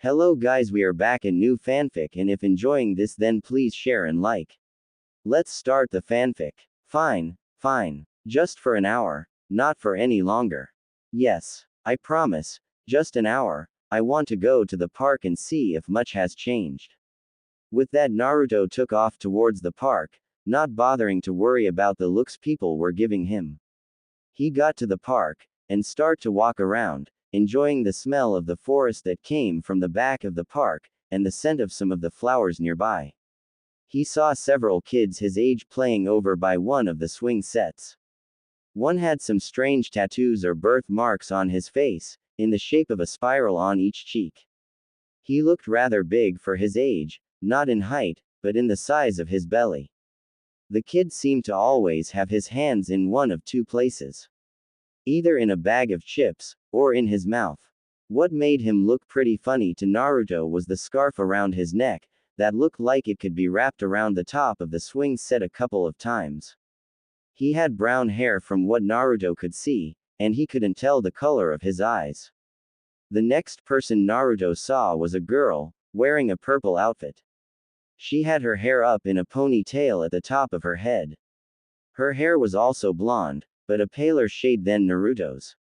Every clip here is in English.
Hello guys, we are back in new fanfic, and if enjoying this then please share and like. Let's start the fanfic. Fine, fine. Just for an hour. Not for any longer. Yes. I promise. Just an hour. I want to go to the park and see if much has changed. With that, Naruto took off towards the park, not bothering to worry about the looks people were giving him. He got to the park, and start to walk around, enjoying the smell of the forest that came from the back of the park, and the scent of some of the flowers nearby. He saw several kids his age playing over by one of the swing sets. One had some strange tattoos or birthmarks on his face, in the shape of a spiral on each cheek. He looked rather big for his age, not in height, but in the size of his belly. The kid seemed to always have his hands in one of two places. Either in a bag of chips, or in his mouth. What made him look pretty funny to Naruto was the scarf around his neck, that looked like it could be wrapped around the top of the swing set a couple of times. He had brown hair from what Naruto could see, and he couldn't tell the color of his eyes. The next person Naruto saw was a girl, wearing a purple outfit. She had her hair up in a ponytail at the top of her head. Her hair was also blonde, but a paler shade than Naruto's.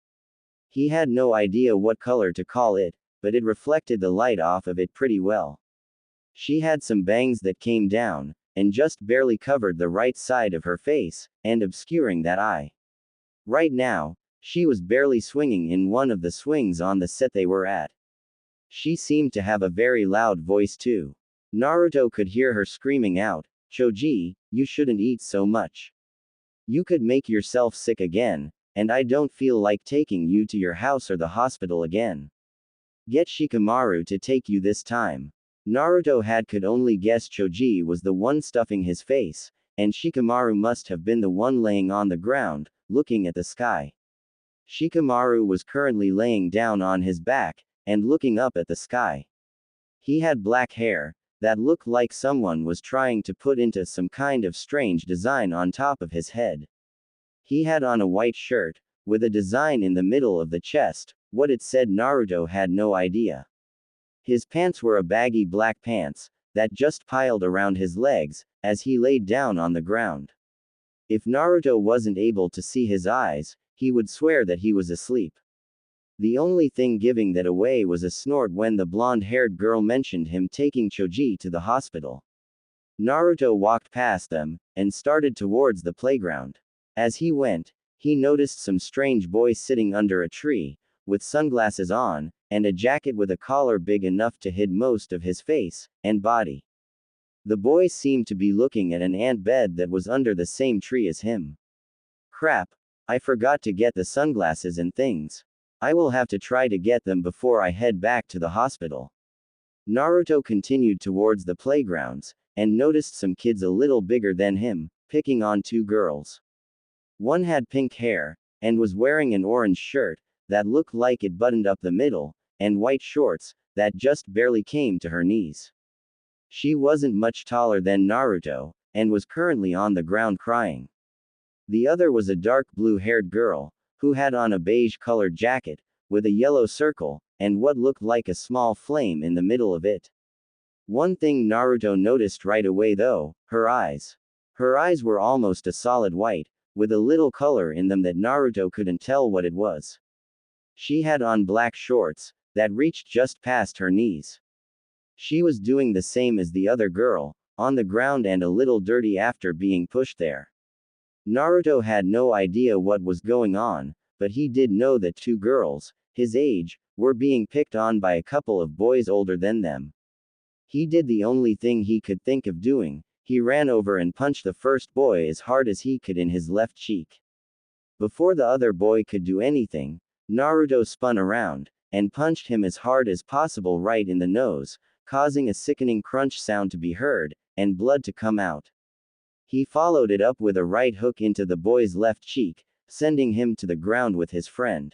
He had no idea what color to call it, but it reflected the light off of it pretty well. She had some bangs that came down, and just barely covered the right side of her face, and obscuring that eye. Right now, she was barely swinging in one of the swings on the set they were at. She seemed to have a very loud voice too. Naruto could hear her screaming out, "Choji, you shouldn't eat so much. You could make yourself sick again, and I don't feel like taking you to your house or the hospital again. Get Shikamaru to take you this time." Naruto could only guess Choji was the one stuffing his face, and Shikamaru must have been the one laying on the ground, looking at the sky. Shikamaru was currently laying down on his back, and looking up at the sky. He had black hair, that looked like someone was trying to put into some kind of strange design on top of his head. He had on a white shirt, with a design in the middle of the chest. What it said Naruto had no idea. His pants were a baggy black pants, that just piled around his legs, as he laid down on the ground. If Naruto wasn't able to see his eyes, he would swear that he was asleep. The only thing giving that away was a snort when the blonde-haired girl mentioned him taking Choji to the hospital. Naruto walked past them, and started towards the playground. As he went, he noticed some strange boys sitting under a tree, with sunglasses on, and a jacket with a collar big enough to hide most of his face and body. The boys seemed to be looking at an ant bed that was under the same tree as him. Crap, I forgot to get the sunglasses and things. I will have to try to get them before I head back to the hospital. Naruto continued towards the playgrounds, and noticed some kids a little bigger than him, picking on two girls. One had pink hair, and was wearing an orange shirt, that looked like it buttoned up the middle, and white shorts, that just barely came to her knees. She wasn't much taller than Naruto, and was currently on the ground crying. The other was a dark blue-haired girl, who had on a beige-colored jacket, with a yellow circle, and what looked like a small flame in the middle of it. One thing Naruto noticed right away though, her eyes. Her eyes were almost a solid white, with a little color in them that Naruto couldn't tell what it was. She had on black shorts, that reached just past her knees. She was doing the same as the other girl, on the ground and a little dirty after being pushed there. Naruto had no idea what was going on, but he did know that two girls, his age, were being picked on by a couple of boys older than them. He did the only thing he could think of doing. He ran over and punched the first boy as hard as he could in his left cheek. Before the other boy could do anything, Naruto spun around, and punched him as hard as possible right in the nose, causing a sickening crunch sound to be heard, and blood to come out. He followed it up with a right hook into the boy's left cheek, sending him to the ground with his friend.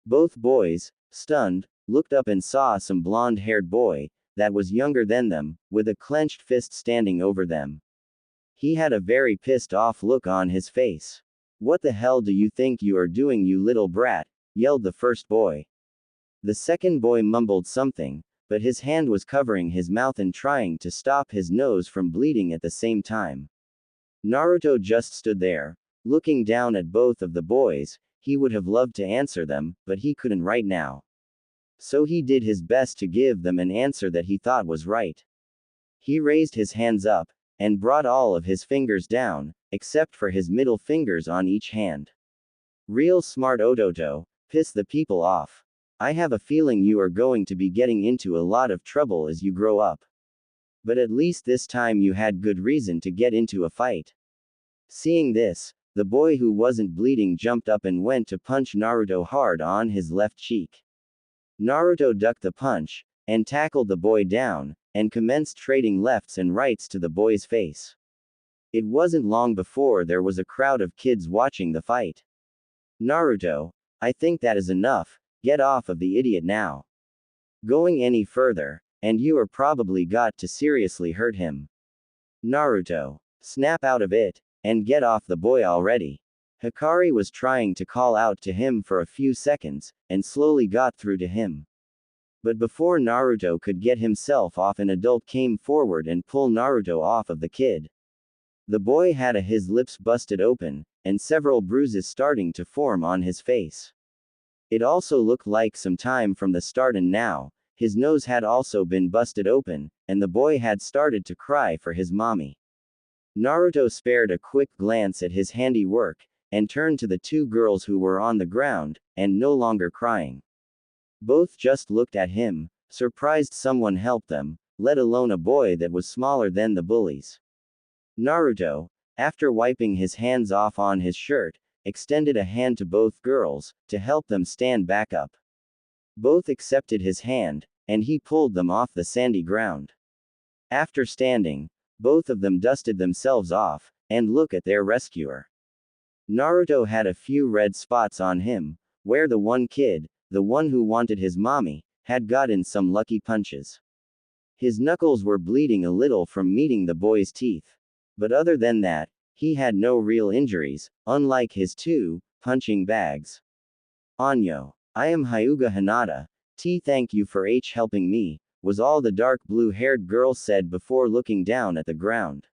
Both boys, stunned, looked up and saw some blonde-haired boy, that was younger than them, with a clenched fist standing over them. He had a very pissed-off look on his face. "What the hell do you think you are doing, you little brat?" yelled the first boy. The second boy mumbled something, but his hand was covering his mouth and trying to stop his nose from bleeding at the same time. Naruto just stood there, looking down at both of the boys. He would have loved to answer them, but he couldn't right now. So he did his best to give them an answer that he thought was right. He raised his hands up, and brought all of his fingers down, except for his middle fingers on each hand. Real smart Ototo, piss the people off. I have a feeling you are going to be getting into a lot of trouble as you grow up. But at least this time you had good reason to get into a fight. Seeing this, the boy who wasn't bleeding jumped up and went to punch Naruto hard on his left cheek. Naruto ducked the punch, and tackled the boy down, and commenced trading lefts and rights to the boy's face. It wasn't long before there was a crowd of kids watching the fight. Naruto, I think that is enough, get off of the idiot now. Going any further, and you are probably got to seriously hurt him. Naruto, snap out of it, and get off the boy already. Hikari was trying to call out to him for a few seconds, and slowly got through to him. But before Naruto could get himself off, an adult came forward and pulled Naruto off of the kid. The boy had his lips busted open, and several bruises starting to form on his face. It also looked like some time from the start, and now, his nose had also been busted open, and the boy had started to cry for his mommy. Naruto spared a quick glance at his handiwork, and turned to the two girls who were on the ground, and no longer crying. Both just looked at him, surprised someone helped them, let alone a boy that was smaller than the bullies. Naruto, after wiping his hands off on his shirt, extended a hand to both girls, to help them stand back up. Both accepted his hand, and he pulled them off the sandy ground. After standing, both of them dusted themselves off, and looked at their rescuer. Naruto had a few red spots on him, where the one kid, the one who wanted his mommy, had gotten some lucky punches. His knuckles were bleeding a little from meeting the boy's teeth. But other than that, he had no real injuries, unlike his two punching bags. Anyo. I am Hyuga Hinata. Thank you for helping me, was all the dark blue-haired girl said before looking down at the ground.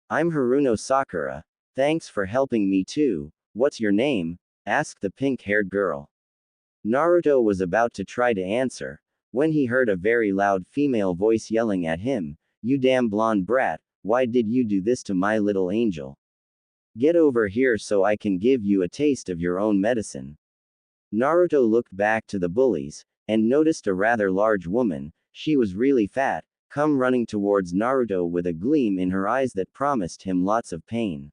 I'm Haruno Sakura. Thanks for helping me too. What's your name? Asked the pink-haired girl. Naruto was about to try to answer, when he heard a very loud female voice yelling at him, "You damn blonde brat, why did you do this to my little angel? Get over here so I can give you a taste of your own medicine." Naruto looked back to the bullies, and noticed a rather large woman, she was really fat, come running towards Naruto with a gleam in her eyes that promised him lots of pain.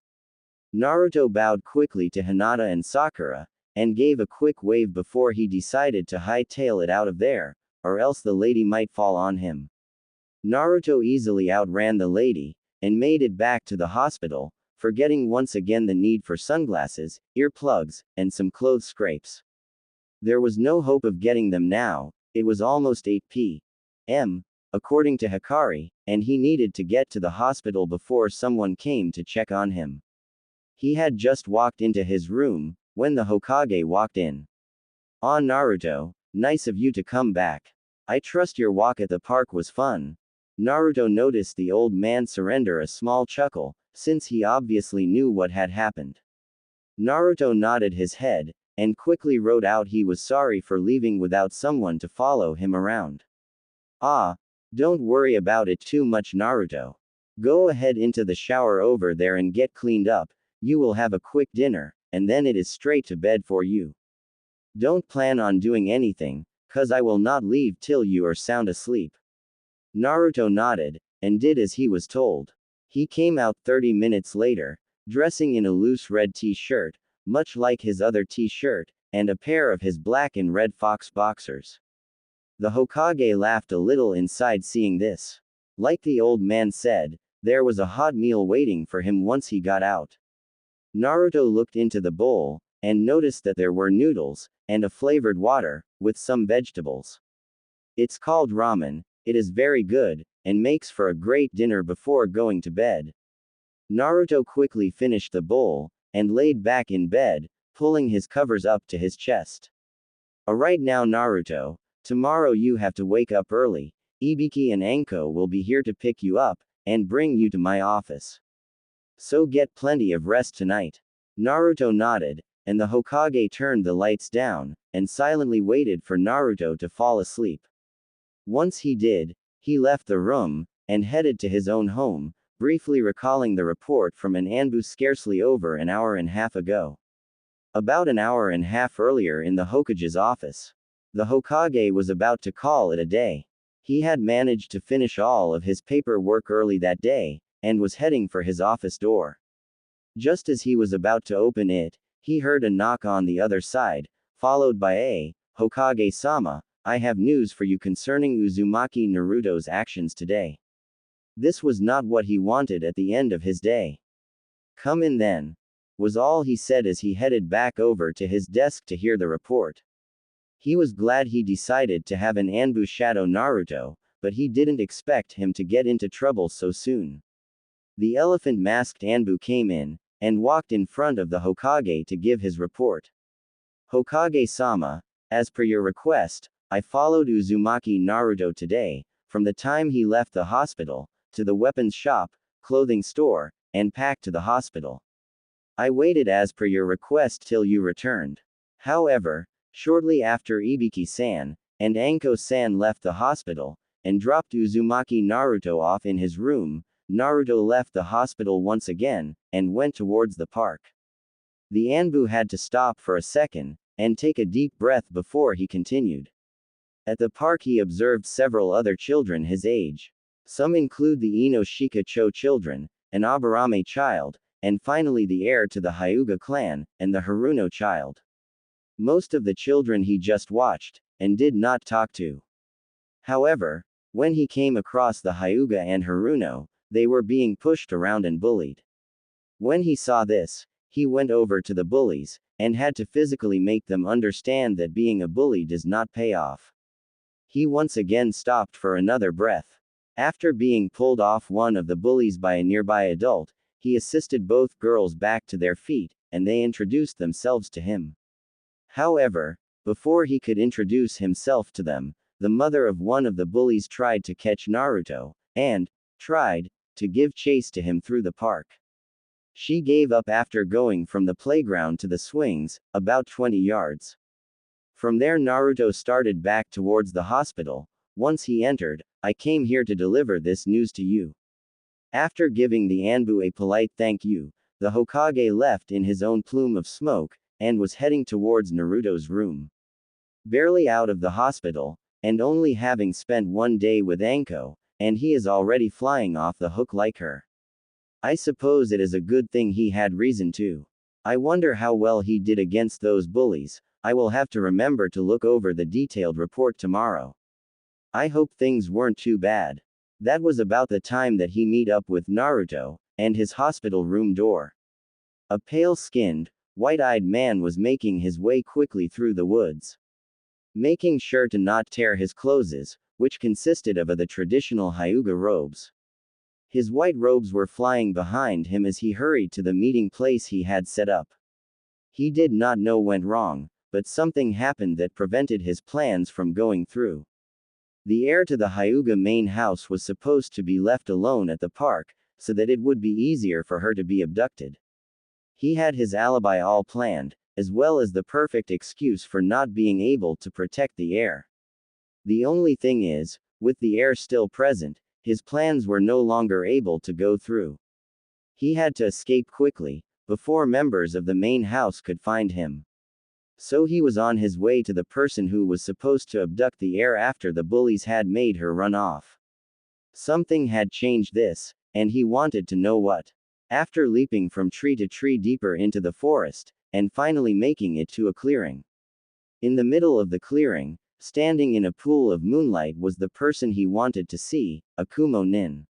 Naruto bowed quickly to Hinata and Sakura, and gave a quick wave before he decided to hightail it out of there, or else the lady might fall on him. Naruto easily outran the lady, and made it back to the hospital, forgetting once again the need for sunglasses, earplugs, and some clothes scrapes. There was no hope of getting them now. It was almost 8 p.m., according to Hikari, and he needed to get to the hospital before someone came to check on him. He had just walked into his room, when the Hokage walked in. "Ah, Naruto, nice of you to come back. I trust your walk at the park was fun." Naruto noticed the old man surrender a small chuckle, since he obviously knew what had happened. Naruto nodded his head, and quickly wrote out he was sorry for leaving without someone to follow him around. "Ah, don't worry about it too much, Naruto. Go ahead into the shower over there and get cleaned up, you will have a quick dinner, and then it is straight to bed for you. Don't plan on doing anything, cause I will not leave till you are sound asleep." Naruto nodded, and did as he was told. He came out 30 minutes later, dressing in a loose red t-shirt, much like his other t-shirt, and a pair of his black and red fox boxers. The Hokage laughed a little inside seeing this. Like the old man said, there was a hot meal waiting for him once he got out. Naruto looked into the bowl, and noticed that there were noodles, and a flavored water, with some vegetables. It's called ramen, it is very good, and makes for a great dinner before going to bed. Naruto quickly finished the bowl, and laid back in bed, pulling his covers up to his chest. Alright now Naruto, Tomorrow you have to wake up early. Ibiki and Anko will be here to pick you up, and bring you to my office. So get plenty of rest tonight. Naruto nodded, and the Hokage turned the lights down, and silently waited for Naruto to fall asleep. Once he did, he left the room, and headed to his own home, briefly recalling the report from an ANBU scarcely over an hour and a half ago. About an hour and a half earlier in the Hokage's office. The Hokage was about to call it a day. He had managed to finish all of his paperwork early that day, and was heading for his office door. Just as he was about to open it, he heard a knock on the other side, followed by a, "Hokage-sama, I have news for you concerning Uzumaki Naruto's actions today." This was not what he wanted at the end of his day. "Come in then," was all he said as he headed back over to his desk to hear the report. He was glad he decided to have an ANBU shadow Naruto, but he didn't expect him to get into trouble so soon. The elephant-masked ANBU came in, and walked in front of the Hokage to give his report. "Hokage-sama, as per your request, I followed Uzumaki Naruto today, from the time he left the hospital, to the weapons shop, clothing store, and back to the hospital. I waited as per your request till you returned. However, shortly after Ibiki-san, and Anko-san left the hospital, and dropped Uzumaki Naruto off in his room, Naruto left the hospital once again, and went towards the park." The ANBU had to stop for a second, and take a deep breath before he continued. At the park he observed several other children his age. Some include the Inoshika-cho children, an Aburame child, and finally the heir to the Hyuga clan, and the Haruno child. Most of the children he just watched, and did not talk to. However, when he came across the Hyuga and Haruno, they were being pushed around and bullied. When he saw this, he went over to the bullies, and had to physically make them understand that being a bully does not pay off. He once again stopped for another breath. After being pulled off one of the bullies by a nearby adult, he assisted both girls back to their feet, and they introduced themselves to him. However, before he could introduce himself to them, the mother of one of the bullies tried to catch Naruto, and tried to give chase to him through the park. She gave up after going from the playground to the swings, about 20 yards. From there Naruto started back towards the hospital. Once he entered, "I came here to deliver this news to you." After giving the ANBU a polite thank you, the Hokage left in his own plume of smoke, and was heading towards Naruto's room. Barely out of the hospital, and only having spent one day with Anko, and he is already flying off the hook like her. I suppose it is a good thing he had reason to. I wonder how well he did against those bullies. I will have to remember to look over the detailed report tomorrow. I hope things weren't too bad. That was about the time that he met up with Naruto, and his hospital room door. A pale-skinned, white-eyed man was making his way quickly through the woods. Making sure to not tear his clothes, which consisted of the traditional Hyuga robes. His white robes were flying behind him as he hurried to the meeting place he had set up. He did not know what went wrong, but something happened that prevented his plans from going through. The heir to the Hyuga main house was supposed to be left alone at the park, so that it would be easier for her to be abducted. He had his alibi all planned, as well as the perfect excuse for not being able to protect the heir. The only thing is, with the heir still present, his plans were no longer able to go through. He had to escape quickly, before members of the main house could find him. So he was on his way to the person who was supposed to abduct the heir after the bullies had made her run off. Something had changed this, and he wanted to know what. After leaping from tree to tree deeper into the forest, and finally making it to a clearing. In the middle of the clearing, standing in a pool of moonlight was the person he wanted to see, a Kumo Nin.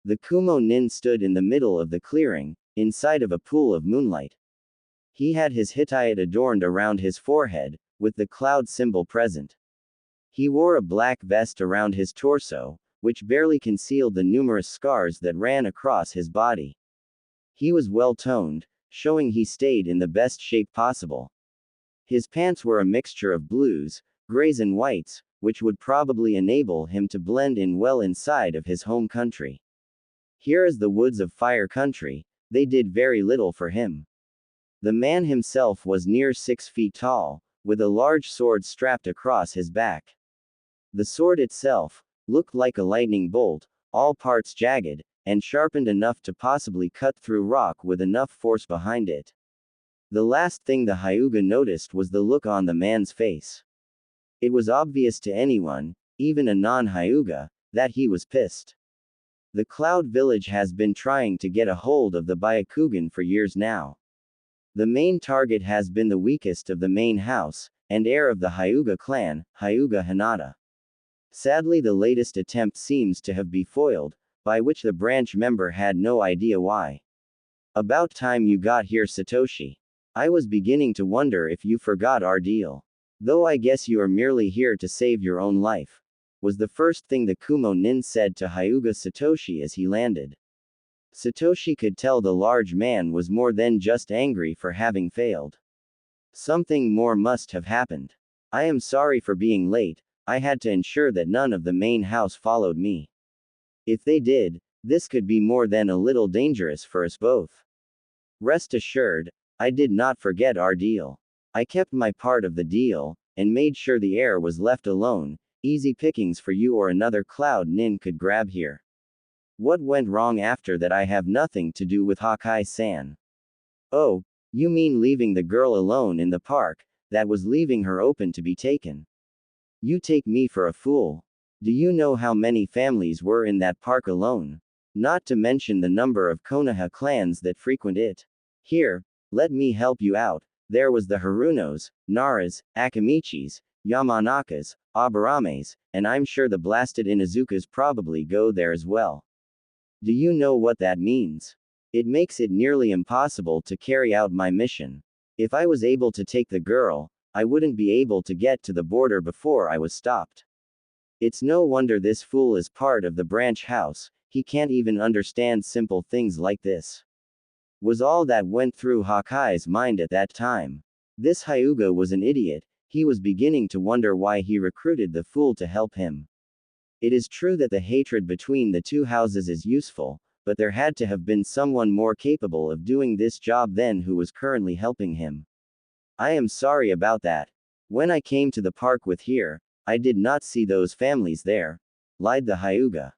The Kumo Nin stood in the middle of the clearing, inside of a pool of moonlight. He had his Hittite adorned around his forehead, with the cloud symbol present. He wore a black vest around his torso, which barely concealed the numerous scars that ran across his body. He was well-toned, showing he stayed in the best shape possible. His pants were a mixture of blues, grays and whites, which would probably enable him to blend in well inside of his home country. Here is the woods of fire country, they did very little for him. The man himself was near 6 feet tall, with a large sword strapped across his back. The sword itself looked like a lightning bolt, all parts jagged, and sharpened enough to possibly cut through rock with enough force behind it. The last thing the Hyuga noticed was the look on the man's face. It was obvious to anyone, even a non-Hyuga, that he was pissed. The Cloud Village has been trying to get a hold of the Byakugan for years now. The main target has been the weakest of the main house, and heir of the Hyuga clan, Hyuga Hanada. Sadly, the latest attempt seems to have been foiled, by which the branch member had no idea why. About time you got here, Satoshi. I was beginning to wonder if you forgot our deal. Though I guess you are merely here to save your own life, was the first thing the Kumo Nin said to Hyuga Satoshi as he landed. Satoshi could tell the large man was more than just angry for having failed. Something more must have happened. I am sorry for being late, I had to ensure that none of the main house followed me. If they did, this could be more than a little dangerous for us both. Rest assured, I did not forget our deal. I kept my part of the deal, and made sure the heir was left alone, easy pickings for you or another Cloud Nin could grab here. What went wrong after that I have nothing to do with Hakai-san. Oh, you mean leaving the girl alone in the park, that was leaving her open to be taken. You take me for a fool. Do you know how many families were in that park alone? Not to mention the number of Konoha clans that frequent it. Here, let me help you out. There was the Harunos, Naras, Akamichis, Yamanakas, Abarames, and I'm sure the blasted Inuzukas probably go there as well. Do you know what that means? It makes it nearly impossible to carry out my mission. If I was able to take the girl, I wouldn't be able to get to the border before I was stopped. It's no wonder this fool is part of the branch house, he can't even understand simple things like this. Was all that went through Hakai's mind at that time. This Hyuga was an idiot, he was beginning to wonder why he recruited the fool to help him. It is true that the hatred between the two houses is useful, but there had to have been someone more capable of doing this job than who was currently helping him. I am sorry about that. When I came to the park with here, I did not see those families there, lied the Hyuga.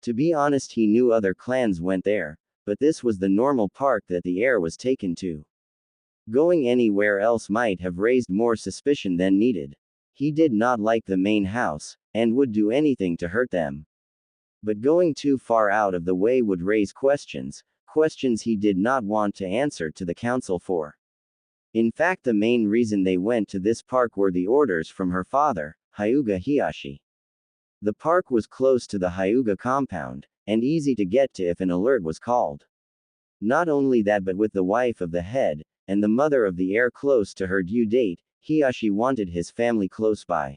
To be honest, he knew other clans went there, but this was the normal park that the heir was taken to. Going anywhere else might have raised more suspicion than needed. He did not like the main house, and would do anything to hurt them. But going too far out of the way would raise questions he did not want to answer to the council for. In fact, the main reason they went to this park were the orders from her father, Hyuga Hiyashi. The park was close to the Hyuga compound, and easy to get to if an alert was called. Not only that, but with the wife of the head, and the mother of the heir close to her due date, Hiyashi wanted his family close by.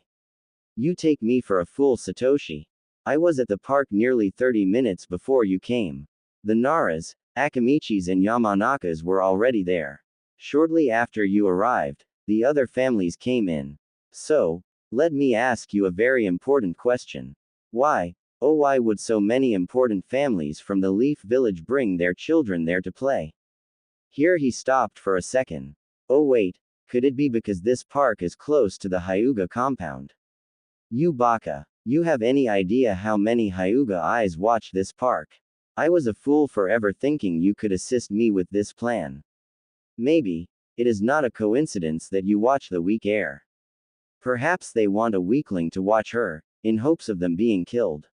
You take me for a fool, Satoshi. I was at the park nearly 30 minutes before you came. The Naras, Akamichis and Yamanakas were already there. Shortly after you arrived, the other families came in. So, let me ask you a very important question. Why, oh why would so many important families from the Leaf Village bring their children there to play? Here he stopped for a second. Oh wait, could it be because this park is close to the Hyuga compound? You baka, you have any idea how many Hyuga eyes watch this park? I was a fool for ever thinking you could assist me with this plan. Maybe, it is not a coincidence that you watch the weak heir. Perhaps they want a weakling to watch her, in hopes of them being killed.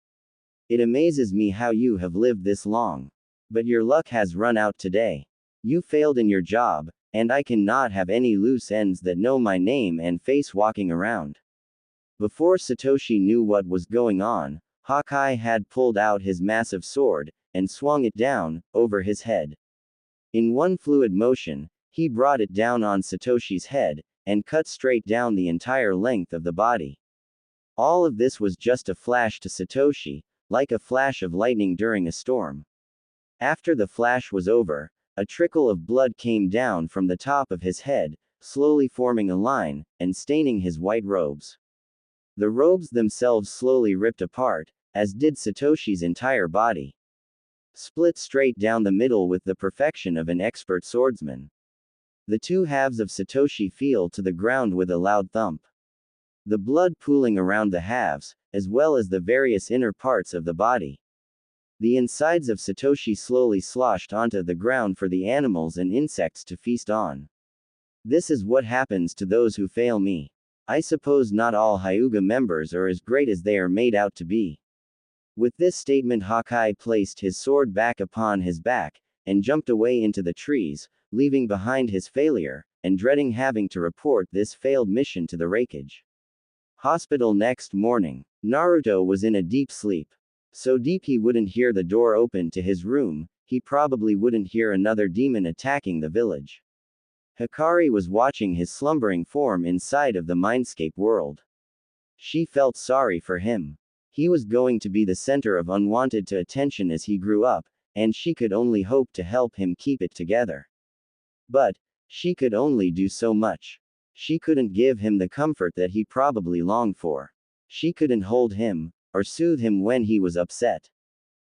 It amazes me how you have lived this long. But your luck has run out today. You failed in your job, and I cannot have any loose ends that know my name and face walking around. Before Satoshi knew what was going on, Hakai had pulled out his massive sword, and swung it down, over his head. In one fluid motion, he brought it down on Satoshi's head, and cut straight down the entire length of the body. All of this was just a flash to Satoshi, like a flash of lightning during a storm. After the flash was over, a trickle of blood came down from the top of his head, slowly forming a line, and staining his white robes. The robes themselves slowly ripped apart, as did Satoshi's entire body. Split straight down the middle with the perfection of an expert swordsman. The two halves of Satoshi fell to the ground with a loud thump. The blood pooling around the halves, as well as the various inner parts of the body. The insides of Satoshi slowly sloshed onto the ground for the animals and insects to feast on. This is what happens to those who fail me. I suppose not all Hyuga members are as great as they are made out to be. With this statement, Hawkeye placed his sword back upon his back, and jumped away into the trees, leaving behind his failure, and dreading having to report this failed mission to the Raikage. Hospital. Next morning, Naruto was in a deep sleep. So deep he wouldn't hear the door open to his room, he probably wouldn't hear another demon attacking the village. Hikari was watching his slumbering form inside of the mindscape world. She felt sorry for him. He was going to be the center of unwanted attention as he grew up, and she could only hope to help him keep it together. But she could only do so much. She couldn't give him the comfort that he probably longed for. She couldn't hold him, or soothe him when he was upset.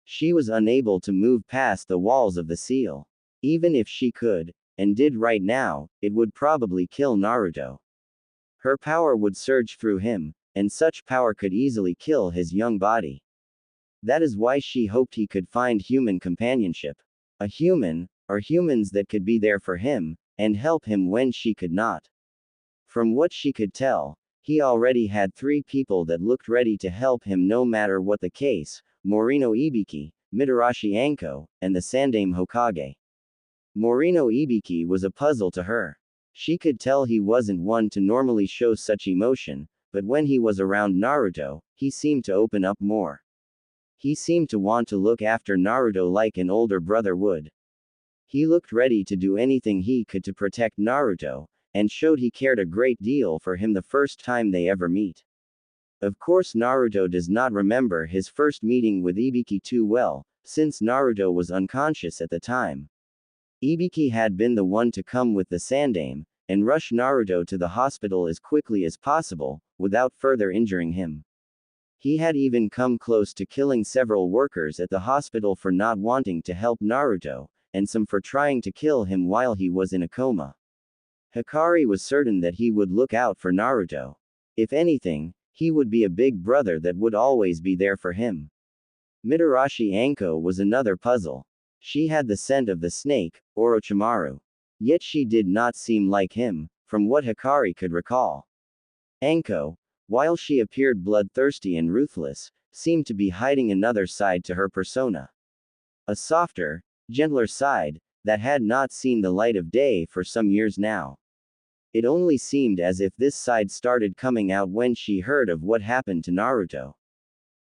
She was unable to move past the walls of the seal. Even if she could, and did right now, it would probably kill Naruto. Her power would surge through him, and such power could easily kill his young body. That is why she hoped he could find human companionship. A human, or humans that could be there for him, and help him when she could not. From what she could tell, he already had 3 people that looked ready to help him no matter what the case: Morino Ibiki, Mitarashi Anko, and the Sandaime Hokage. Morino Ibiki was a puzzle to her. She could tell he wasn't one to normally show such emotion, but when he was around Naruto, he seemed to open up more. He seemed to want to look after Naruto like an older brother would. He looked ready to do anything he could to protect Naruto, and showed he cared a great deal for him the first time they ever meet. Of course, Naruto does not remember his first meeting with Ibiki too well, since Naruto was unconscious at the time. Ibiki had been the one to come with the Sandaime, and rush Naruto to the hospital as quickly as possible, without further injuring him. He had even come close to killing several workers at the hospital for not wanting to help Naruto, and some for trying to kill him while he was in a coma. Hikari was certain that he would look out for Naruto. If anything, he would be a big brother that would always be there for him. Mitarashi Anko was another puzzle. She had the scent of the snake, Orochimaru. Yet she did not seem like him, from what Hikari could recall. Anko, while she appeared bloodthirsty and ruthless, seemed to be hiding another side to her persona. A softer, gentler side, that had not seen the light of day for some years now. It only seemed as if this side started coming out when she heard of what happened to Naruto.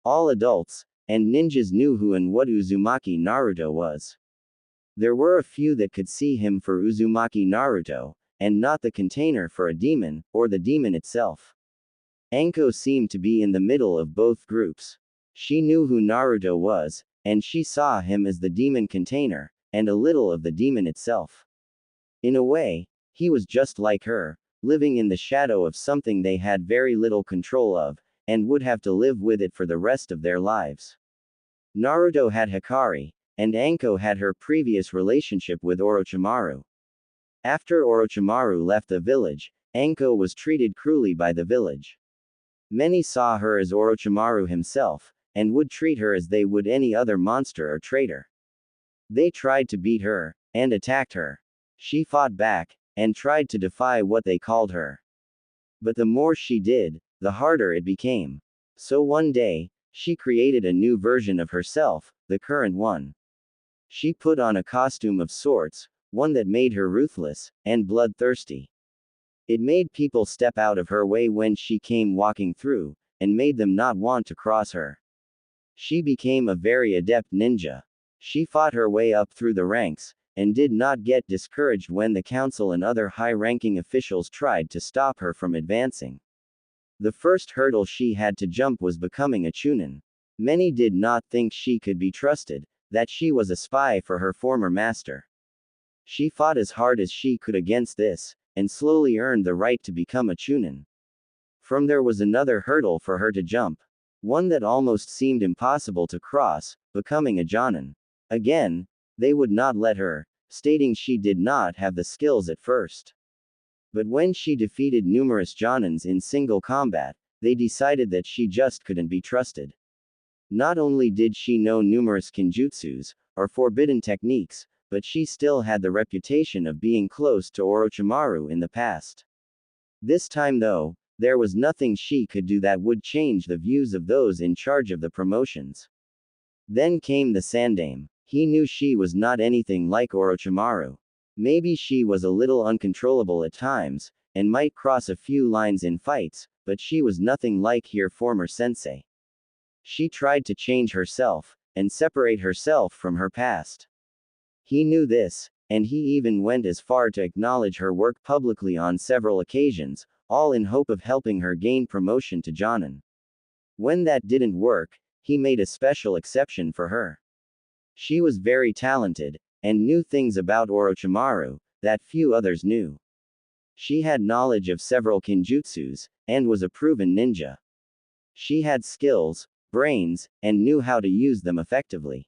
All adults, and ninjas knew who and what Uzumaki Naruto was. There were a few that could see him for Uzumaki Naruto, and not the container for a demon, or the demon itself. Anko seemed to be in the middle of both groups. She knew who Naruto was, and she saw him as the demon container, and a little of the demon itself. In a way, he was just like her, living in the shadow of something they had very little control of, and would have to live with it for the rest of their lives. Naruto had Hikari, and Anko had her previous relationship with Orochimaru. After Orochimaru left the village, Anko was treated cruelly by the village. Many saw her as Orochimaru himself, and would treat her as they would any other monster or traitor. They tried to beat her, and attacked her. She fought back, and tried to defy what they called her. But the more she did, the harder it became. So one day, she created a new version of herself, the current one. She put on a costume of sorts, one that made her ruthless, and bloodthirsty. It made people step out of her way when she came walking through, and made them not want to cross her. She became a very adept ninja. She fought her way up through the ranks, and did not get discouraged when the council and other high-ranking officials tried to stop her from advancing. The first hurdle she had to jump was becoming a Chunin. Many did not think she could be trusted, that she was a spy for her former master. She fought as hard as she could against this, and slowly earned the right to become a Chunin. From there was another hurdle for her to jump. One that almost seemed impossible to cross, becoming a Jonin. Again, they would not let her, stating she did not have the skills at first. But when she defeated numerous Jonins in single combat, they decided that she just couldn't be trusted. Not only did she know numerous kinjutsus, or forbidden techniques, but she still had the reputation of being close to Orochimaru in the past. This time though, there was nothing she could do that would change the views of those in charge of the promotions. Then came the Sandame. He knew she was not anything like Orochimaru. Maybe she was a little uncontrollable at times, and might cross a few lines in fights, but she was nothing like her former sensei. She tried to change herself, and separate herself from her past. He knew this, and he even went as far to acknowledge her work publicly on several occasions, all in hope of helping her gain promotion to Jonin. When that didn't work, he made a special exception for her. She was very talented, and knew things about Orochimaru that few others knew. She had knowledge of several kinjutsus, and was a proven ninja. She had skills, brains, and knew how to use them effectively.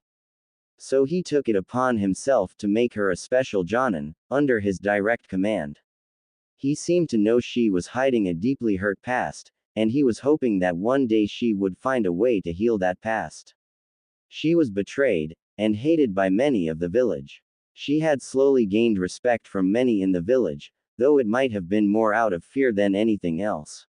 So he took it upon himself to make her a special Jonin, under his direct command. He seemed to know she was hiding a deeply hurt past, and he was hoping that one day she would find a way to heal that past. She was betrayed, and hated by many of the village. She had slowly gained respect from many in the village, though it might have been more out of fear than anything else.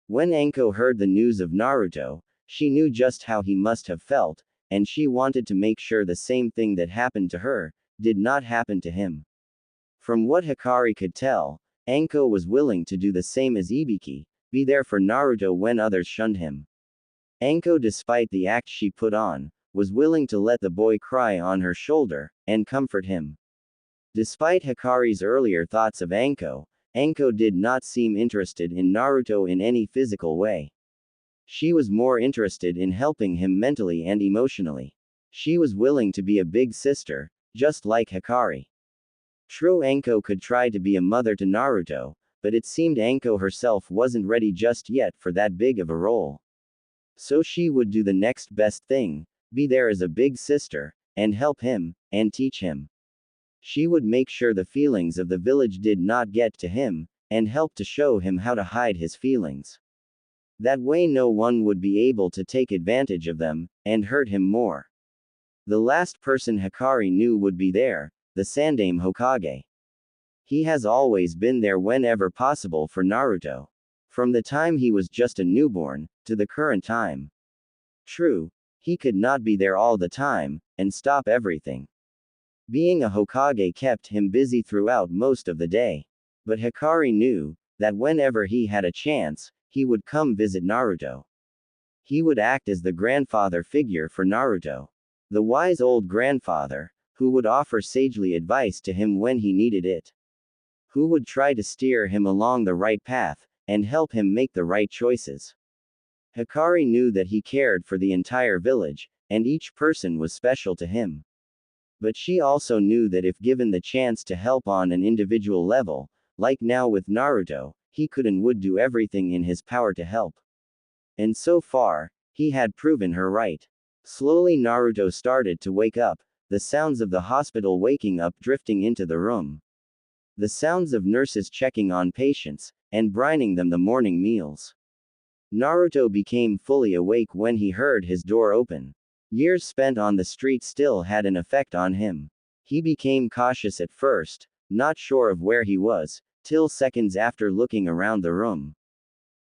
When Anko heard the news of Naruto, she knew just how he must have felt, and she wanted to make sure the same thing that happened to her did not happen to him. From what Hikari could tell, Anko was willing to do the same as Ibiki, be there for Naruto when others shunned him. Anko, despite the act she put on, was willing to let the boy cry on her shoulder, and comfort him. Despite Hikari's earlier thoughts of Anko, Anko did not seem interested in Naruto in any physical way. She was more interested in helping him mentally and emotionally. She was willing to be a big sister, just like Hikari. True, Anko could try to be a mother to Naruto, but it seemed Anko herself wasn't ready just yet for that big of a role. So she would do the next best thing, be there as a big sister, and help him, and teach him. She would make sure the feelings of the village did not get to him, and help to show him how to hide his feelings. That way no one would be able to take advantage of them, and hurt him more. The last person Hikari knew would be there, the Sandame Hokage. He has always been there whenever possible for Naruto. From the time he was just a newborn, to the current time. True, he could not be there all the time, and stop everything. Being a Hokage kept him busy throughout most of the day. But Hikari knew that whenever he had a chance, he would come visit Naruto. He would act as the grandfather figure for Naruto. The wise old grandfather, who would offer sagely advice to him when he needed it. Who would try to steer him along the right path, and help him make the right choices. Hikari knew that he cared for the entire village, and each person was special to him. But she also knew that if given the chance to help on an individual level, like now with Naruto, he could and would do everything in his power to help. And so far, he had proven her right. Slowly Naruto started to wake up, the sounds of the hospital waking up drifting into the room. The sounds of nurses checking on patients, and brining them the morning meals. Naruto became fully awake when he heard his door open. Years spent on the street still had an effect on him. He became cautious at first, not sure of where he was, till seconds after looking around the room.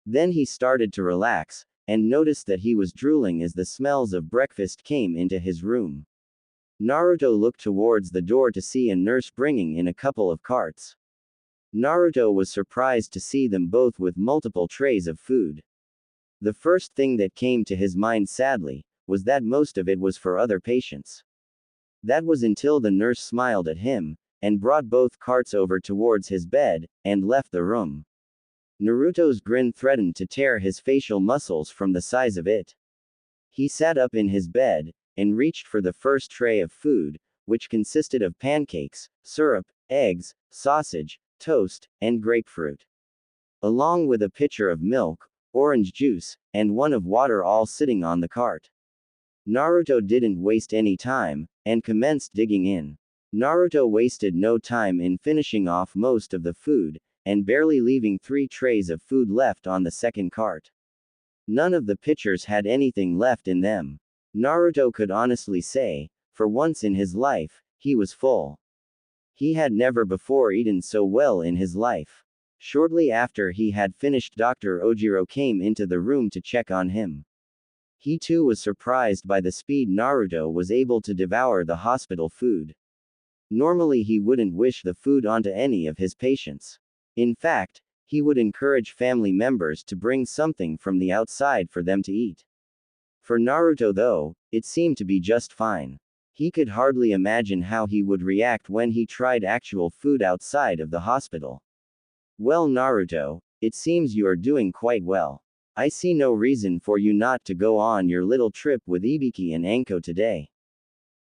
Then he started to relax, and noticed that he was drooling as the smells of breakfast came into his room. Naruto looked towards the door to see a nurse bringing in a couple of carts. Naruto was surprised to see them both with multiple trays of food. The first thing that came to his mind, sadly, was that most of it was for other patients. That was until the nurse smiled at him, and brought both carts over towards his bed, and left the room. Naruto's grin threatened to tear his facial muscles from the size of it. He sat up in his bed, and reached for the first tray of food, which consisted of pancakes, syrup, eggs, sausage, toast, and grapefruit. Along with a pitcher of milk, orange juice, and one of water all sitting on the cart. Naruto didn't waste any time, and commenced digging in. Naruto wasted no time in finishing off most of the food, and barely leaving 3 trays of food left on the second cart. None of the pitchers had anything left in them. Naruto could honestly say, for once in his life, he was full. He had never before eaten so well in his life. Shortly after he had finished, Dr. Ojiro came into the room to check on him. He too was surprised by the speed Naruto was able to devour the hospital food. Normally he wouldn't wish the food onto any of his patients. In fact, he would encourage family members to bring something from the outside for them to eat. For Naruto though, it seemed to be just fine. He could hardly imagine how he would react when he tried actual food outside of the hospital. Well Naruto, it seems you are doing quite well. I see no reason for you not to go on your little trip with Ibiki and Anko today.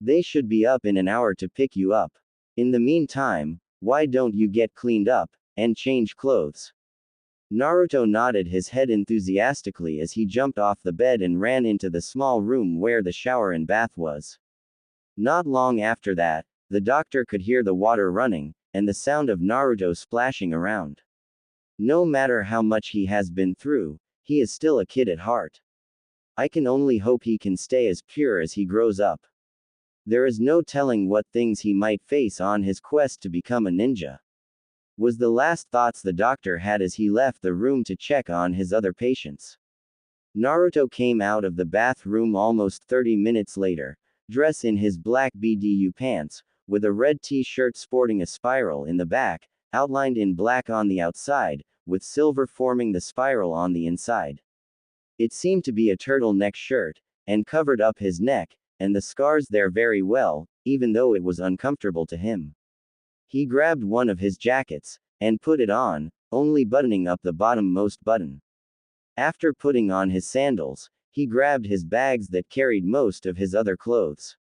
They should be up in an hour to pick you up. In the meantime, why don't you get cleaned up, and change clothes? Naruto nodded his head enthusiastically as he jumped off the bed and ran into the small room where the shower and bath was. Not long after that, the doctor could hear the water running, and the sound of Naruto splashing around. No matter how much he has been through, he is still a kid at heart. I can only hope he can stay as pure as he grows up. There is no telling what things he might face on his quest to become a ninja. Was the last thoughts the doctor had as he left the room to check on his other patients. Naruto came out of the bathroom almost 30 minutes later, dressed in his black BDU pants, with a red t-shirt sporting a spiral in the back, outlined in black on the outside, with silver forming the spiral on the inside. It seemed to be a turtleneck shirt, and covered up his neck, and the scars there very well, even though it was uncomfortable to him. He grabbed one of his jackets, and put it on, only buttoning up the bottom-most button. After putting on his sandals, he grabbed his bags that carried most of his other clothes.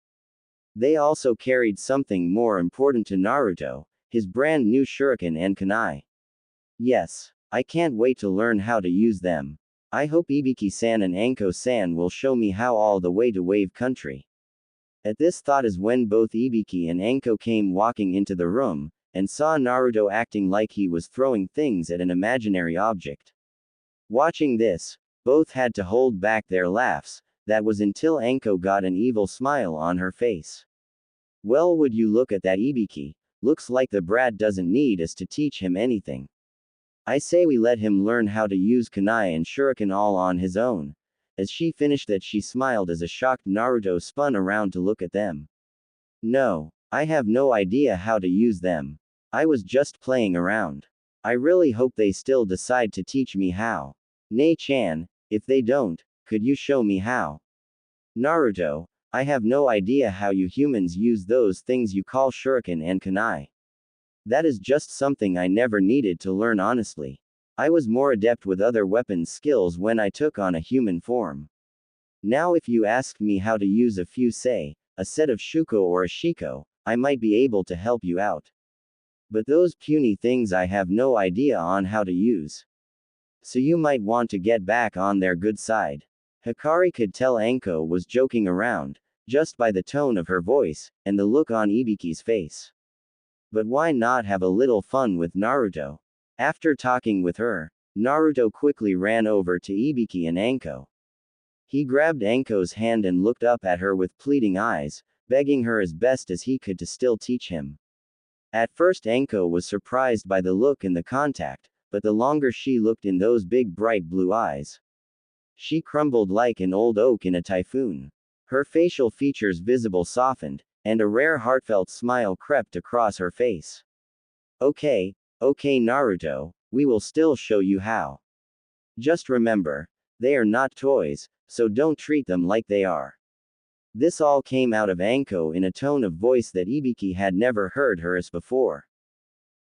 They also carried something more important to Naruto, his brand new shuriken and kunai. Yes, I can't wait to learn how to use them. I hope Ibiki-san and Anko-san will show me how all the way to Wave Country. At this thought is when both Ibiki and Anko came walking into the room, and saw Naruto acting like he was throwing things at an imaginary object. Watching this, both had to hold back their laughs. That was until Anko got an evil smile on her face. Well, would you look at that Ibiki, looks like the brat doesn't need us to teach him anything. I say we let him learn how to use kunai and shuriken all on his own. As she finished that, she smiled as a shocked Naruto spun around to look at them. No, I have no idea how to use them. I was just playing around. I really hope they still decide to teach me how. Nei-chan, if they don't, could you show me how? Naruto, I have no idea how you humans use those things you call shuriken and kunai. That is just something I never needed to learn honestly. I was more adept with other weapons skills when I took on a human form. Now if you asked me how to use a few, say, a set of shuko or a shiko, I might be able to help you out. But those puny things I have no idea on how to use. So you might want to get back on their good side. Hikari could tell Anko was joking around, just by the tone of her voice, and the look on Ibiki's face. But why not have a little fun with Naruto? After talking with her, Naruto quickly ran over to Ibiki and Anko. He grabbed Anko's hand and looked up at her with pleading eyes, begging her as best as he could to still teach him. At first Anko was surprised by the look and the contact, but the longer she looked in those big bright blue eyes, she crumbled like an old oak in a typhoon. Her facial features visible softened, and a rare heartfelt smile crept across her face. Okay Naruto, we will still show you how. Just remember, they are not toys, so don't treat them like they are. This all came out of Anko in a tone of voice that Ibiki had never heard her as before.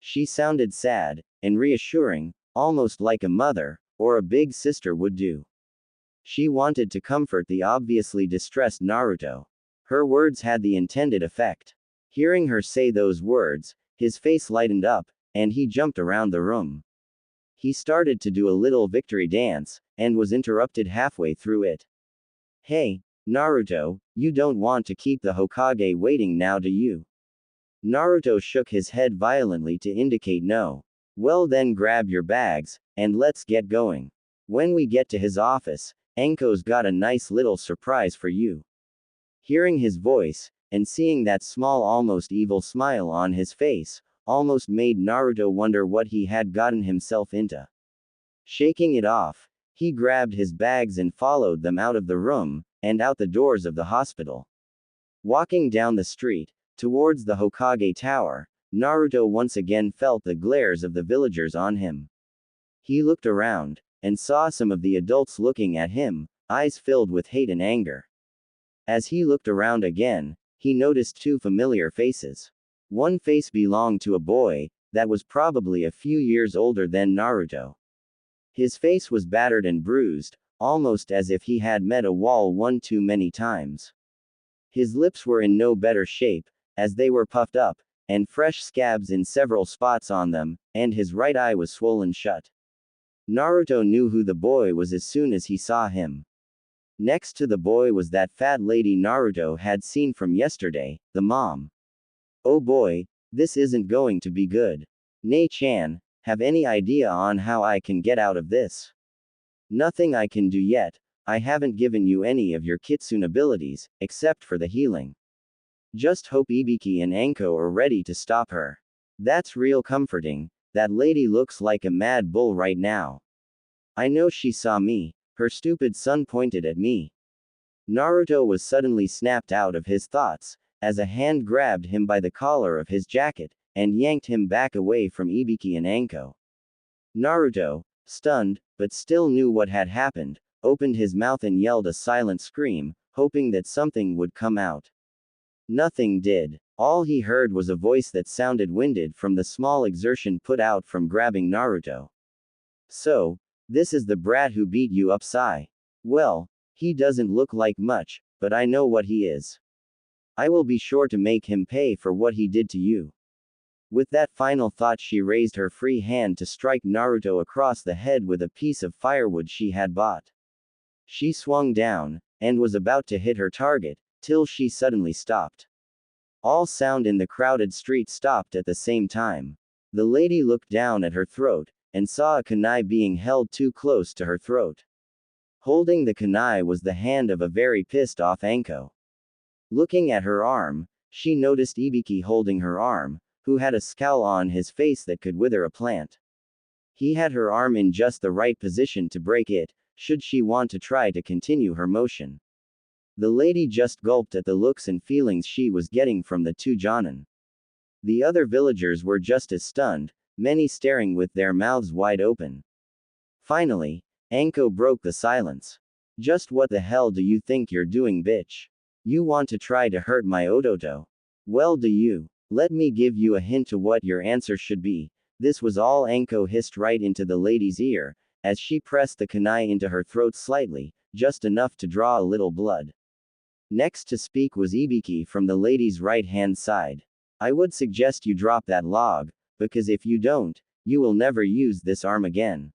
She sounded sad, and reassuring, almost like a mother, or a big sister would do. She wanted to comfort the obviously distressed Naruto. Her words had the intended effect. Hearing her say those words, his face lightened up, and he jumped around the room. He started to do a little victory dance, and was interrupted halfway through it. Hey, Naruto, you don't want to keep the Hokage waiting now, do you? Naruto shook his head violently to indicate no. Well then grab your bags, and let's get going. When we get to his office, Anko's got a nice little surprise for you. Hearing his voice, and seeing that small almost evil smile on his face, almost made Naruto wonder what he had gotten himself into. Shaking it off, he grabbed his bags and followed them out of the room, and out the doors of the hospital. Walking down the street, towards the Hokage Tower, Naruto once again felt the glares of the villagers on him. He looked around, and saw some of the adults looking at him, eyes filled with hate and anger. As he looked around again, he noticed two familiar faces. One face belonged to a boy, that was probably a few years older than Naruto. His face was battered and bruised, almost as if he had met a wall one too many times. His lips were in no better shape, as they were puffed up, and fresh scabs in several spots on them, and his right eye was swollen shut. Naruto knew who the boy was as soon as he saw him. Next to the boy was that fat lady Naruto had seen from yesterday, the mom. Oh boy, this isn't going to be good. Nei-chan, have any idea on how I can get out of this? Nothing I can do yet. I haven't given you any of your kitsune abilities, except for the healing. Just hope Ibiki and Anko are ready to stop her. That's real comforting. That lady looks like a mad bull right now. I know she saw me. Her stupid son pointed at me. Naruto was suddenly snapped out of his thoughts, as a hand grabbed him by the collar of his jacket, and yanked him back away from Ibiki and Anko. Naruto, stunned, but still knew what had happened, opened his mouth and yelled a silent scream, hoping that something would come out. Nothing did. All he heard was a voice that sounded winded from the small exertion put out from grabbing Naruto. So, this is the brat who beat you up, Sai. Well, he doesn't look like much, but I know what he is. I will be sure to make him pay for what he did to you. With that final thought, she raised her free hand to strike Naruto across the head with a piece of firewood she had bought. She swung down, and was about to hit her target, till she suddenly stopped. All sound in the crowded street stopped at the same time. The lady looked down at her throat, and saw a kunai being held too close to her throat. Holding the kunai was the hand of a very pissed off Anko. Looking at her arm, she noticed Ibiki holding her arm, who had a scowl on his face that could wither a plant. He had her arm in just the right position to break it, should she want to try to continue her motion. The lady just gulped at the looks and feelings she was getting from the two Jonin. The other villagers were just as stunned, many staring with their mouths wide open. Finally, Anko broke the silence. Just what the hell do you think you're doing, bitch? You want to try to hurt my Ototo? Well, do you? Let me give you a hint to what your answer should be. This was all Anko hissed right into the lady's ear, as she pressed the kunai into her throat slightly, just enough to draw a little blood. Next to speak was Ibiki from the lady's right-hand side. I would suggest you drop that log, because if you don't, you will never use this arm again.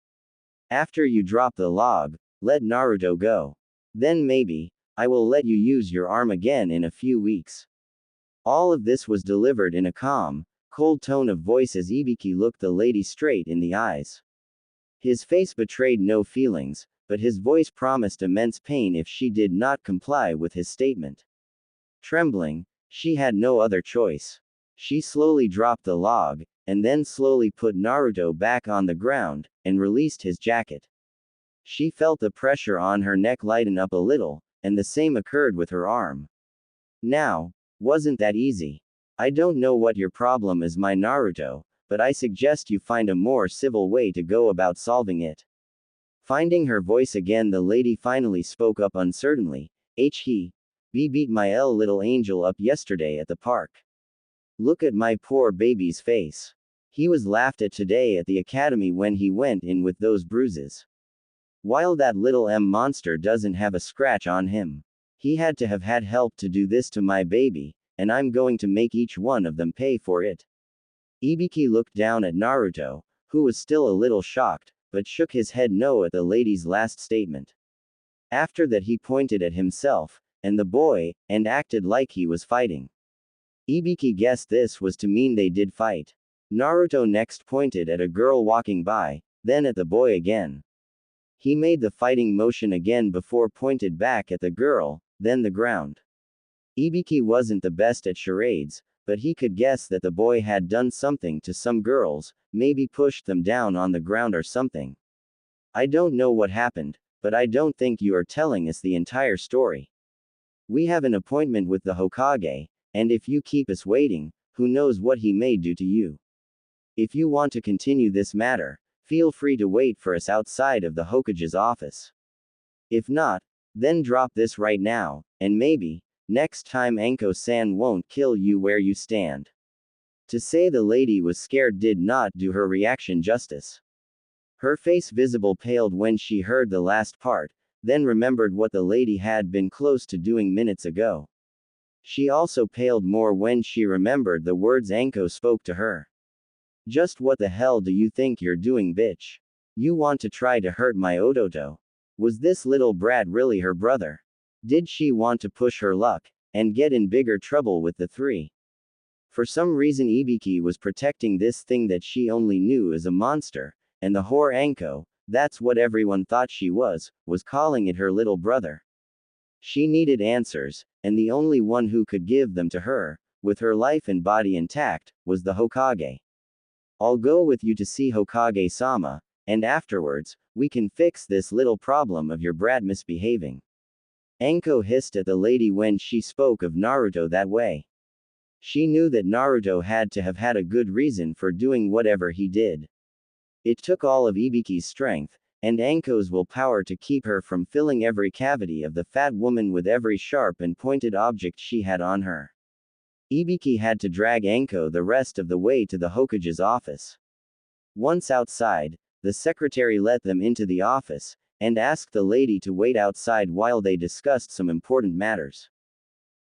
After you drop the log, let Naruto go. Then maybe, I will let you use your arm again in a few weeks. All of this was delivered in a calm, cold tone of voice as Ibiki looked the lady straight in the eyes. His face betrayed no feelings, but his voice promised immense pain if she did not comply with his statement. Trembling, she had no other choice. She slowly dropped the log, and then slowly put Naruto back on the ground, and released his jacket. She felt the pressure on her neck lighten up a little, and the same occurred with her arm. Now, wasn't that easy? I don't know what your problem is, my Naruto, but I suggest you find a more civil way to go about solving it. Finding her voice again, the lady finally spoke up uncertainly. He beat my little angel up yesterday at the park. Look at my poor baby's face. He was laughed at today at the academy when he went in with those bruises. While that little monster doesn't have a scratch on him. He had to have had help to do this to my baby, and I'm going to make each one of them pay for it. Ibiki looked down at Naruto, who was still a little shocked, but shook his head no at the lady's last statement. After that he pointed at himself, and the boy, and acted like he was fighting. Ibiki guessed this was to mean they did fight. Naruto next pointed at a girl walking by, then at the boy again. He made the fighting motion again before pointed back at the girl, then the ground. Ibiki wasn't the best at charades, but he could guess that the boy had done something to some girls, maybe pushed them down on the ground or something. I don't know what happened, but I don't think you are telling us the entire story. We have an appointment with the Hokage, and if you keep us waiting, who knows what he may do to you. If you want to continue this matter, feel free to wait for us outside of the Hokage's office. If not, then drop this right now, and maybe, next time Anko-san won't kill you where you stand. To say the lady was scared did not do her reaction justice. Her face visible paled when she heard the last part, then remembered what the lady had been close to doing minutes ago. She also paled more when she remembered the words Anko spoke to her. Just what the hell do you think you're doing, bitch? You want to try to hurt my Ototo? Was this little brat really her brother? Did she want to push her luck, and get in bigger trouble with the three? For some reason Ibiki was protecting this thing that she only knew as a monster, and the whore Anko, that's what everyone thought she was calling it her little brother. She needed answers, and the only one who could give them to her, with her life and body intact, was the Hokage. I'll go with you to see Hokage-sama, and afterwards, we can fix this little problem of your brat misbehaving. Anko hissed at the lady when she spoke of Naruto that way. She knew that Naruto had to have had a good reason for doing whatever he did. It took all of Ibiki's strength, and Anko's willpower to keep her from filling every cavity of the fat woman with every sharp and pointed object she had on her. Ibiki had to drag Anko the rest of the way to the Hokage's office. Once outside, the secretary let them into the office, and asked the lady to wait outside while they discussed some important matters.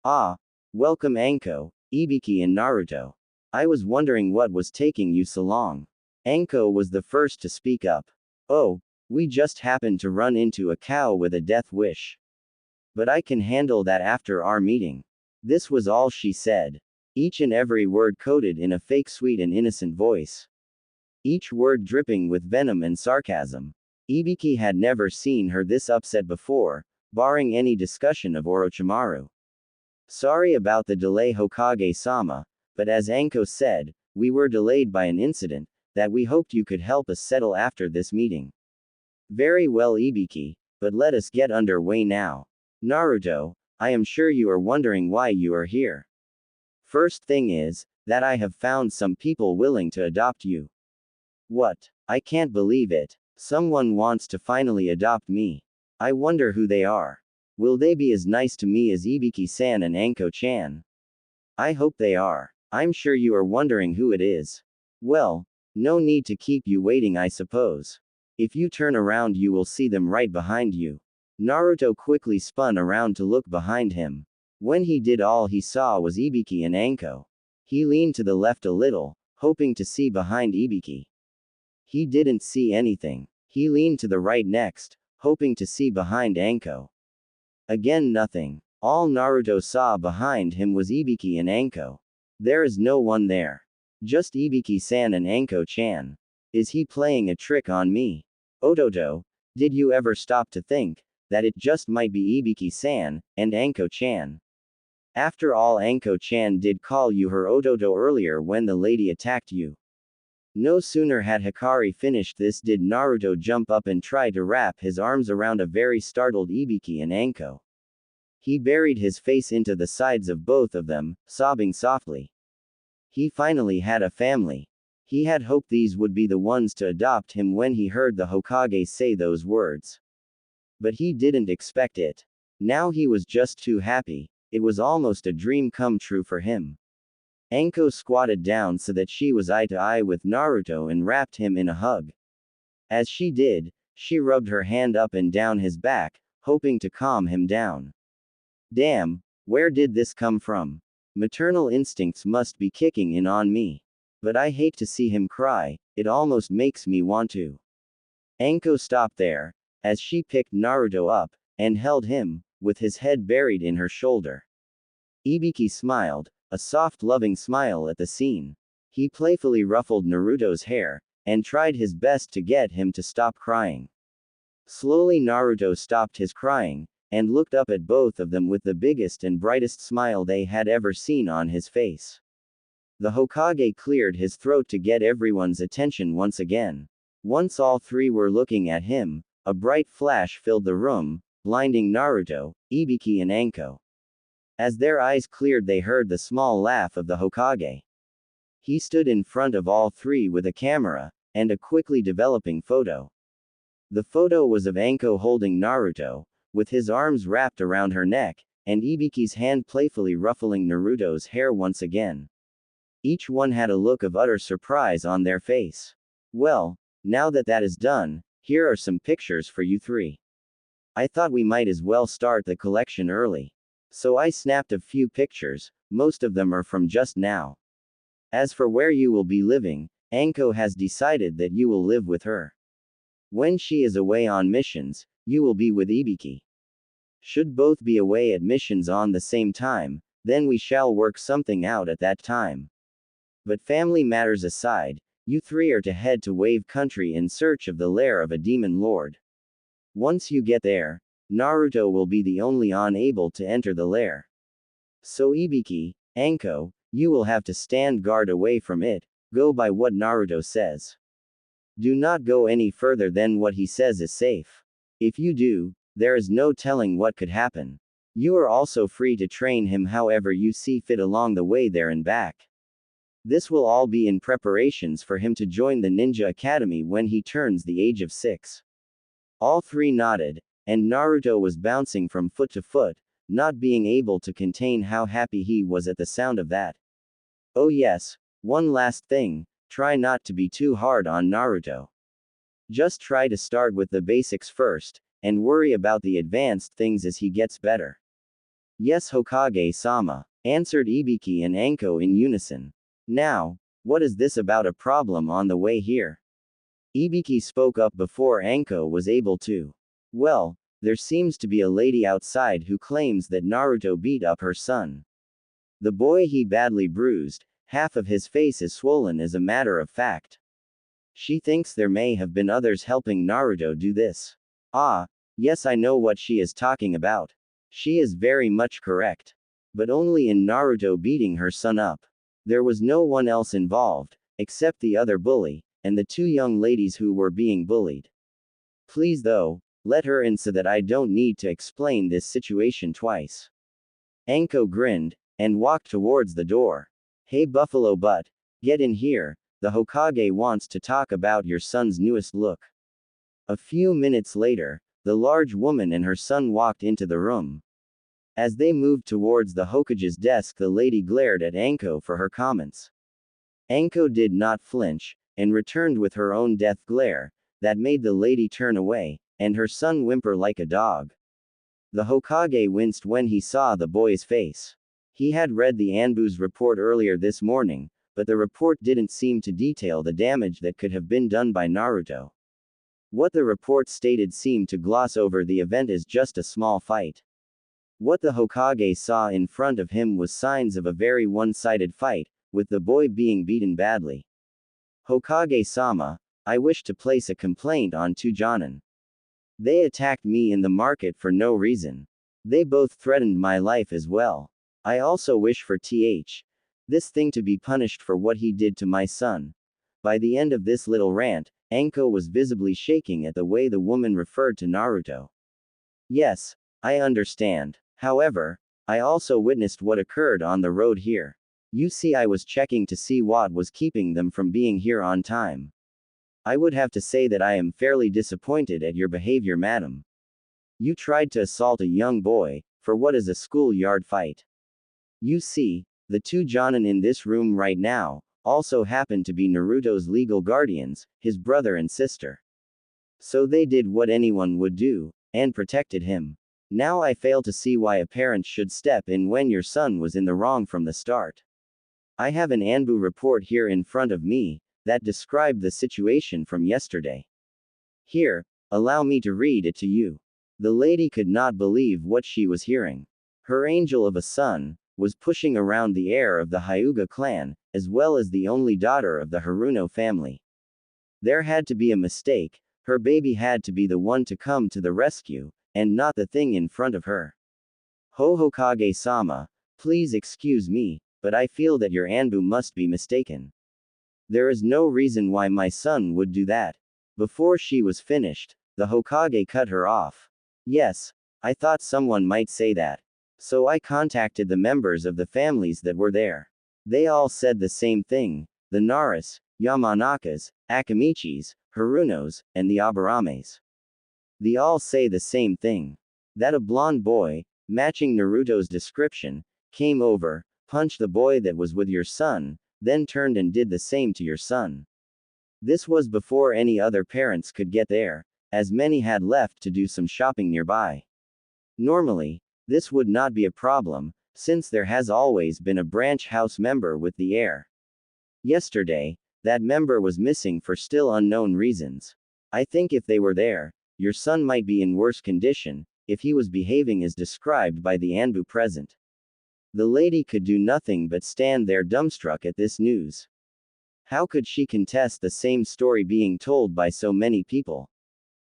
Ah, welcome Anko, Ibiki and Naruto. I was wondering what was taking you so long. Anko was the first to speak up. Oh, we just happened to run into a cow with a death wish. But I can handle that after our meeting. This was all she said. Each and every word coded in a fake sweet and innocent voice. Each word dripping with venom and sarcasm. Ibiki had never seen her this upset before, barring any discussion of Orochimaru. Sorry about the delay Hokage-sama, but as Anko said, we were delayed by an incident, that we hoped you could help us settle after this meeting. Very well Ibiki, but let us get underway now. Naruto, I am sure you are wondering why you are here. First thing is, that I have found some people willing to adopt you. What? I can't believe it. Someone wants to finally adopt me. I wonder who they are. Will they be as nice to me as Ibiki-san and Anko-chan? I hope they are. I'm sure you are wondering who it is. Well, no need to keep you waiting I suppose. If you turn around you will see them right behind you. Naruto quickly spun around to look behind him. When he did all he saw was Ibiki and Anko. He leaned to the left a little, hoping to see behind Ibiki. He didn't see anything. He leaned to the right next, hoping to see behind Anko. Again nothing. All Naruto saw behind him was Ibiki and Anko. There is no one there. Just Ibiki-san and Anko-chan. Is he playing a trick on me? Ototo, did you ever stop to think that it just might be Ibiki-san and Anko-chan? After all Anko-chan did call you her Ototo earlier when the lady attacked you. No sooner had Hikari finished this did Naruto jump up and try to wrap his arms around a very startled Ibiki and Anko. He buried his face into the sides of both of them, sobbing softly. He finally had a family. He had hoped these would be the ones to adopt him when he heard the Hokage say those words. But he didn't expect it. Now he was just too happy. It was almost a dream come true for him. Anko squatted down so that she was eye to eye with Naruto and wrapped him in a hug. As she did, she rubbed her hand up and down his back, hoping to calm him down. Damn, where did this come from? Maternal instincts must be kicking in on me. But I hate to see him cry, it almost makes me want to. Anko stopped there, as she picked Naruto up, and held him, with his head buried in her shoulder. Ibiki smiled, a soft loving smile at the scene. He playfully ruffled Naruto's hair, and tried his best to get him to stop crying. Slowly Naruto stopped his crying, and looked up at both of them with the biggest and brightest smile they had ever seen on his face. The Hokage cleared his throat to get everyone's attention once again. Once all three were looking at him, a bright flash filled the room, blinding Naruto, Ibiki and Anko. As their eyes cleared they heard the small laugh of the Hokage. He stood in front of all three with a camera, and a quickly developing photo. The photo was of Anko holding Naruto, with his arms wrapped around her neck, and Ibiki's hand playfully ruffling Naruto's hair once again. Each one had a look of utter surprise on their face. Well, now that is done, here are some pictures for you three. I thought we might as well start the collection early. So I snapped a few pictures, most of them are from just now. As for where you will be living, Anko has decided that you will live with her. When she is away on missions, you will be with Ibiki. Should both be away at missions on the same time, then we shall work something out at that time. But family matters aside, you three are to head to Wave Country in search of the lair of a demon lord. Once you get there, Naruto will be the only one able to enter the lair. So Ibiki, Anko, you will have to stand guard away from it, go by what Naruto says. Do not go any further than what he says is safe. If you do, there is no telling what could happen. You are also free to train him however you see fit along the way there and back. This will all be in preparations for him to join the Ninja Academy when he turns the age of 6. All three nodded, and Naruto was bouncing from foot to foot, not being able to contain how happy he was at the sound of that. Oh yes, one last thing, try not to be too hard on Naruto. Just try to start with the basics first, and worry about the advanced things as he gets better. Yes, Hokage-sama, answered Ibiki and Anko in unison. Now, what is this about a problem on the way here? Ibiki spoke up before Anko was able to. Well, there seems to be a lady outside who claims that Naruto beat up her son. The boy he badly bruised, half of his face is swollen as a matter of fact. She thinks there may have been others helping Naruto do this. Ah, yes, I know what she is talking about. She is very much correct. But only in Naruto beating her son up. There was no one else involved, except the other bully, and the two young ladies who were being bullied. Please though, let her in so that I don't need to explain this situation twice. Anko grinned, and walked towards the door. Hey Buffalo Butt, get in here, the Hokage wants to talk about your son's newest look. A few minutes later, the large woman and her son walked into the room. As they moved towards the Hokage's desk, the lady glared at Anko for her comments. Anko did not flinch, and returned with her own death glare, that made the lady turn away, and her son whimper like a dog. The Hokage winced when he saw the boy's face. He had read the ANBU's report earlier this morning, but the report didn't seem to detail the damage that could have been done by Naruto. What the report stated seemed to gloss over the event as just a small fight. What the Hokage saw in front of him was signs of a very one-sided fight, with the boy being beaten badly. Hokage-sama, I wish to place a complaint on two Jonin. They attacked me in the market for no reason. They both threatened my life as well. I also wish for this thing to be punished for what he did to my son. By the end of this little rant, Anko was visibly shaking at the way the woman referred to Naruto. Yes, I understand. However, I also witnessed what occurred on the road here. You see, I was checking to see what was keeping them from being here on time. I would have to say that I am fairly disappointed at your behavior, madam. You tried to assault a young boy, for what is a schoolyard fight. You see, the two Jonin in this room right now, also happen to be Naruto's legal guardians, his brother and sister. So they did what anyone would do, and protected him. Now I fail to see why a parent should step in when your son was in the wrong from the start. I have an ANBU report here in front of me, that described the situation from yesterday. Here, allow me to read it to you. The lady could not believe what she was hearing. Her angel of a son was pushing around the heir of the Hyuga clan, as well as the only daughter of the Haruno family. There had to be a mistake, her baby had to be the one to come to the rescue, and not the thing in front of her. Hohokage-sama, please excuse me, but I feel that your ANBU must be mistaken. There is no reason why my son would do that. Before she was finished, the Hokage cut her off. Yes, I thought someone might say that. So I contacted the members of the families that were there. They all said the same thing, the Naras, Yamanakas, Akamichis, Harunos, and the Abarames. They all say the same thing. That a blonde boy, matching Naruto's description, came over, punched the boy that was with your son, then turned and did the same to your son. This was before any other parents could get there, as many had left to do some shopping nearby. Normally, this would not be a problem, since there has always been a branch house member with the heir. Yesterday, that member was missing for still unknown reasons. I think if they were there, your son might be in worse condition, if he was behaving as described by the ANBU present. The lady could do nothing but stand there dumbstruck at this news. How could she contest the same story being told by so many people?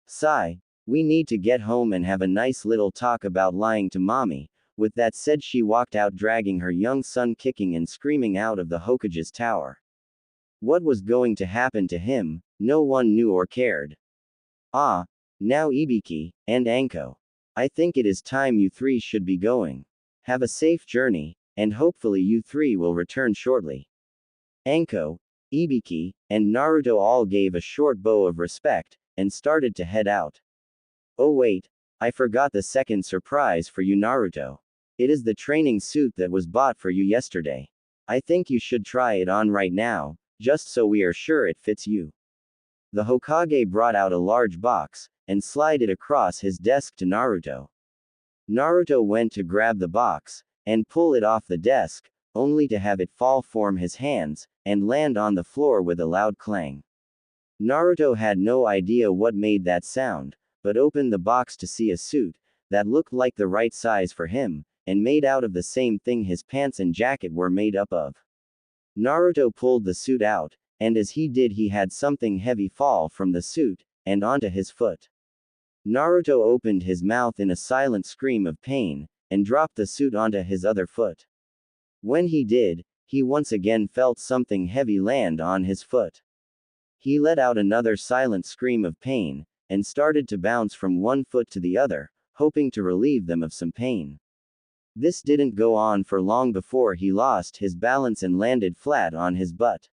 Sigh. We need to get home and have a nice little talk about lying to mommy. With that said, she walked out dragging her young son kicking and screaming out of the Hokage's tower. What was going to happen to him, no one knew or cared. Ah, now Ibiki, and Anko. I think it is time you three should be going. Have a safe journey, and hopefully you three will return shortly. Anko, Ibiki, and Naruto all gave a short bow of respect, and started to head out. Oh wait, I forgot the second surprise for you, Naruto. It is the training suit that was bought for you yesterday. I think you should try it on right now, just so we are sure it fits you. The Hokage brought out a large box, and slid it across his desk to Naruto. Naruto went to grab the box, and pull it off the desk, only to have it fall from his hands, and land on the floor with a loud clang. Naruto had no idea what made that sound, but opened the box to see a suit that looked like the right size for him, and made out of the same thing his pants and jacket were made up of. Naruto pulled the suit out, and as he did he had something heavy fall from the suit, and onto his foot. Naruto opened his mouth in a silent scream of pain, and dropped the suit onto his other foot. When he did, he once again felt something heavy land on his foot. He let out another silent scream of pain, and started to bounce from one foot to the other, hoping to relieve them of some pain. This didn't go on for long before he lost his balance and landed flat on his butt.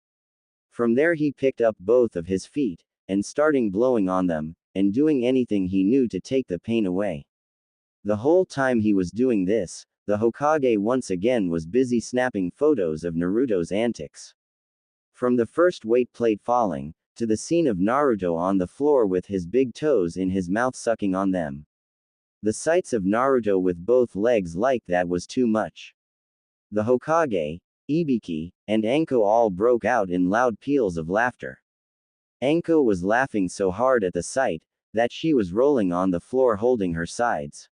From there he picked up both of his feet, and starting blowing on them, and doing anything he knew to take the pain away. The whole time he was doing this, the Hokage once again was busy snapping photos of Naruto's antics. From the first weight plate falling, to the scene of Naruto on the floor with his big toes in his mouth sucking on them. The sights of Naruto with both legs like that was too much. The Hokage, Ibiki, and Anko all broke out in loud peals of laughter. Anko was laughing so hard at the sight, that she was rolling on the floor holding her sides.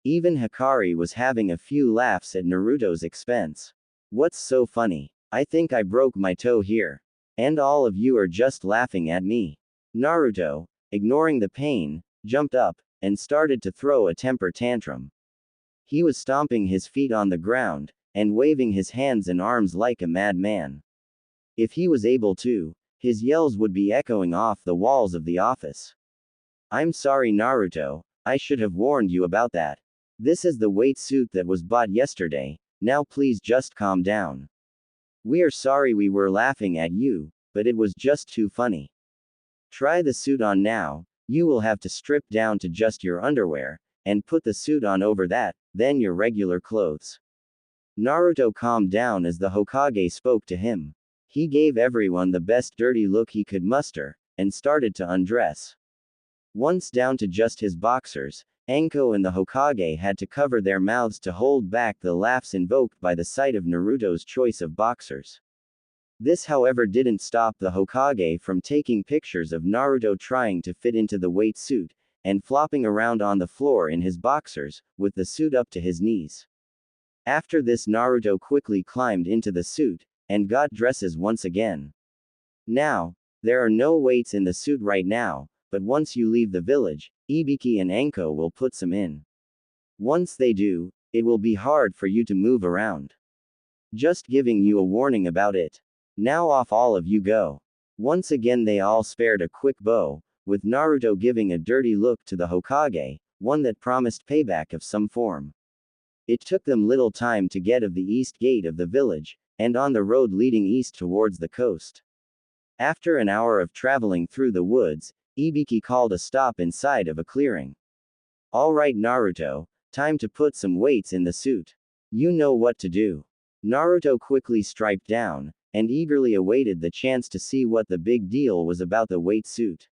Even Hikari was having a few laughs at Naruto's expense. What's so funny? I think I broke my toe here. And all of you are just laughing at me. Naruto, ignoring the pain, jumped up, and started to throw a temper tantrum. He was stomping his feet on the ground, and waving his hands and arms like a madman. If he was able to, his yells would be echoing off the walls of the office. I'm sorry, Naruto, I should have warned you about that. This is the weight suit that was bought yesterday, now please just calm down. We are sorry we were laughing at you, but it was just too funny. Try the suit on now, you will have to strip down to just your underwear, and put the suit on over that, then your regular clothes. Naruto calmed down as the Hokage spoke to him. He gave everyone the best dirty look he could muster, and started to undress. Once down to just his boxers, Anko and the Hokage had to cover their mouths to hold back the laughs invoked by the sight of Naruto's choice of boxers. This however didn't stop the Hokage from taking pictures of Naruto trying to fit into the weight suit, and flopping around on the floor in his boxers, with the suit up to his knees. After this Naruto quickly climbed into the suit, and got dresses once again. Now, there are no weights in the suit right now, but once you leave the village, Ibiki and Anko will put some in. Once they do, it will be hard for you to move around. Just giving you a warning about it. Now off all of you go. Once again they all spared a quick bow, with Naruto giving a dirty look to the Hokage, one that promised payback of some form. It took them little time to get of the east gate of the village, and on the road leading east towards the coast. After an hour of traveling through the woods, Ibiki called a stop inside of a clearing. Alright Naruto, time to put some weights in the suit. You know what to do. Naruto quickly striped down, and eagerly awaited the chance to see what the big deal was about the weight suit.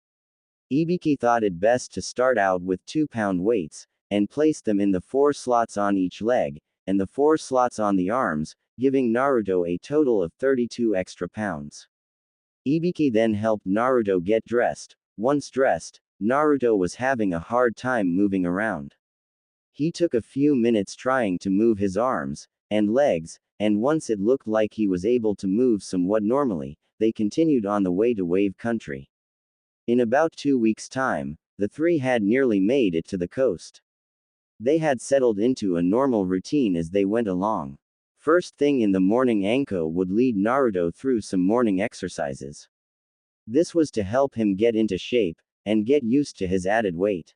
Ibiki thought it best to start out with 2-pound weights, and place them in the 4 slots on each leg, and the 4 slots on the arms, giving Naruto a total of 32 extra pounds. Ibiki then helped Naruto get dressed. Once dressed, Naruto was having a hard time moving around. He took a few minutes trying to move his arms and legs, and once it looked like he was able to move somewhat normally, they continued on the way to Wave Country. In about 2 weeks' time, the three had nearly made it to the coast. They had settled into a normal routine as they went along. First thing in the morning Anko would lead Naruto through some morning exercises. This was to help him get into shape, and get used to his added weight.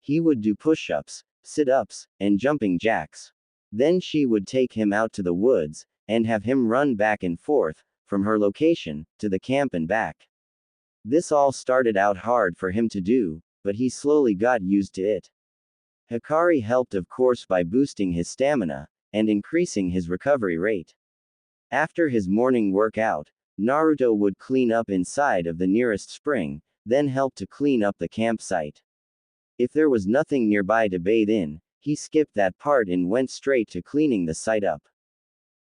He would do push-ups, sit-ups, and jumping jacks. Then she would take him out to the woods, and have him run back and forth, from her location, to the camp and back. This all started out hard for him to do, but he slowly got used to it. Hikari helped of course by boosting his stamina, and increasing his recovery rate. After his morning workout, Naruto would clean up inside of the nearest spring, then help to clean up the campsite. If there was nothing nearby to bathe in, he skipped that part and went straight to cleaning the site up.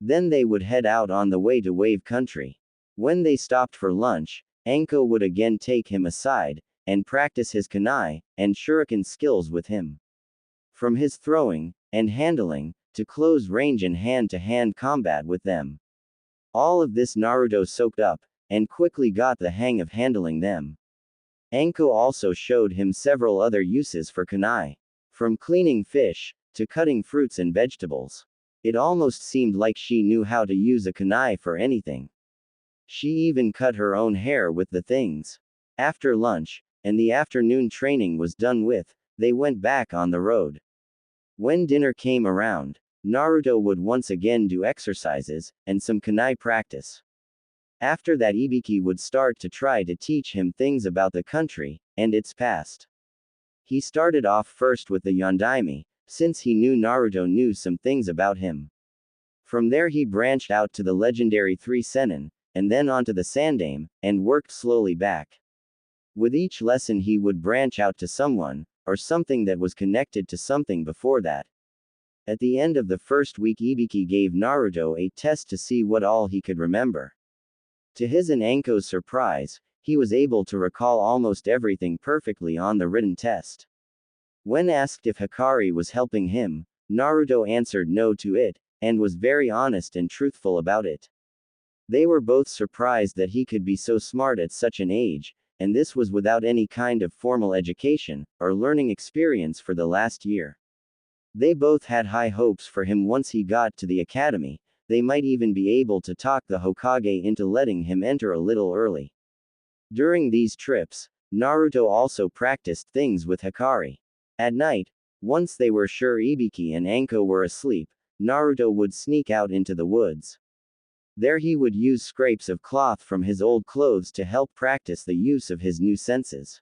Then they would head out on the way to Wave Country. When they stopped for lunch, Anko would again take him aside, and practice his kunai and shuriken skills with him. From his throwing and handling, to close range and hand-to-hand combat with them. All of this Naruto soaked up, and quickly got the hang of handling them. Anko also showed him several other uses for kunai. From cleaning fish, to cutting fruits and vegetables. It almost seemed like she knew how to use a kunai for anything. She even cut her own hair with the things. After lunch, and the afternoon training was done with, they went back on the road. When dinner came around, Naruto would once again do exercises, and some kunai practice. After that Ibiki would start to try to teach him things about the country, and its past. He started off first with the Yondaime, since he knew Naruto knew some things about him. From there he branched out to the legendary 3 Sennin, and then onto the Sandaime, and worked slowly back. With each lesson he would branch out to someone, or something that was connected to something before that. At the end of the first week Ibiki gave Naruto a test to see what all he could remember. To his and Anko's surprise, he was able to recall almost everything perfectly on the written test. When asked if Hikari was helping him, Naruto answered no to it, and was very honest and truthful about it. They were both surprised that he could be so smart at such an age, and this was without any kind of formal education, or learning experience for the last year. They both had high hopes for him once he got to the academy. They might even be able to talk the Hokage into letting him enter a little early. During these trips, Naruto also practiced things with Hikari. At night, once they were sure Ibiki and Anko were asleep, Naruto would sneak out into the woods. There he would use scrapes of cloth from his old clothes to help practice the use of his new senses.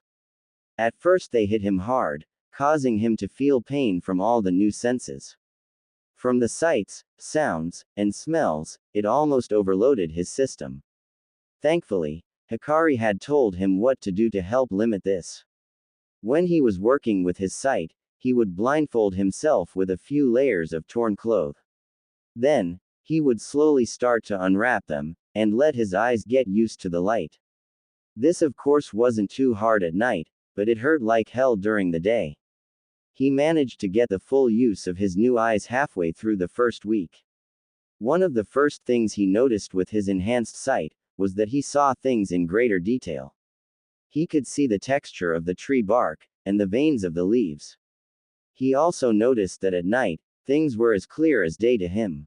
At first they hit him hard, causing him to feel pain from all the new senses. From the sights, sounds, and smells, it almost overloaded his system. Thankfully, Hikari had told him what to do to help limit this. When he was working with his sight, he would blindfold himself with a few layers of torn cloth. Then, he would slowly start to unwrap them, and let his eyes get used to the light. This of course wasn't too hard at night, but it hurt like hell during the day. He managed to get the full use of his new eyes halfway through the first week. One of the first things he noticed with his enhanced sight was that he saw things in greater detail. He could see the texture of the tree bark and the veins of the leaves. He also noticed that at night, things were as clear as day to him.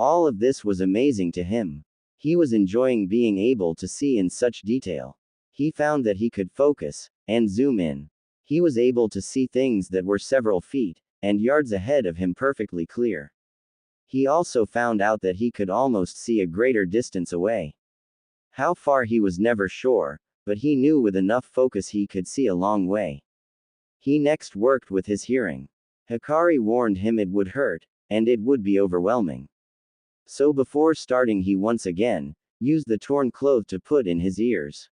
All of this was amazing to him. He was enjoying being able to see in such detail. He found that he could focus and zoom in. He was able to see things that were several feet and yards ahead of him perfectly clear. He also found out that he could almost see a greater distance away. How far he was never sure, but he knew with enough focus he could see a long way. He next worked with his hearing. Hikari warned him it would hurt, and it would be overwhelming. So before starting he once again used the torn cloth to put in his ears.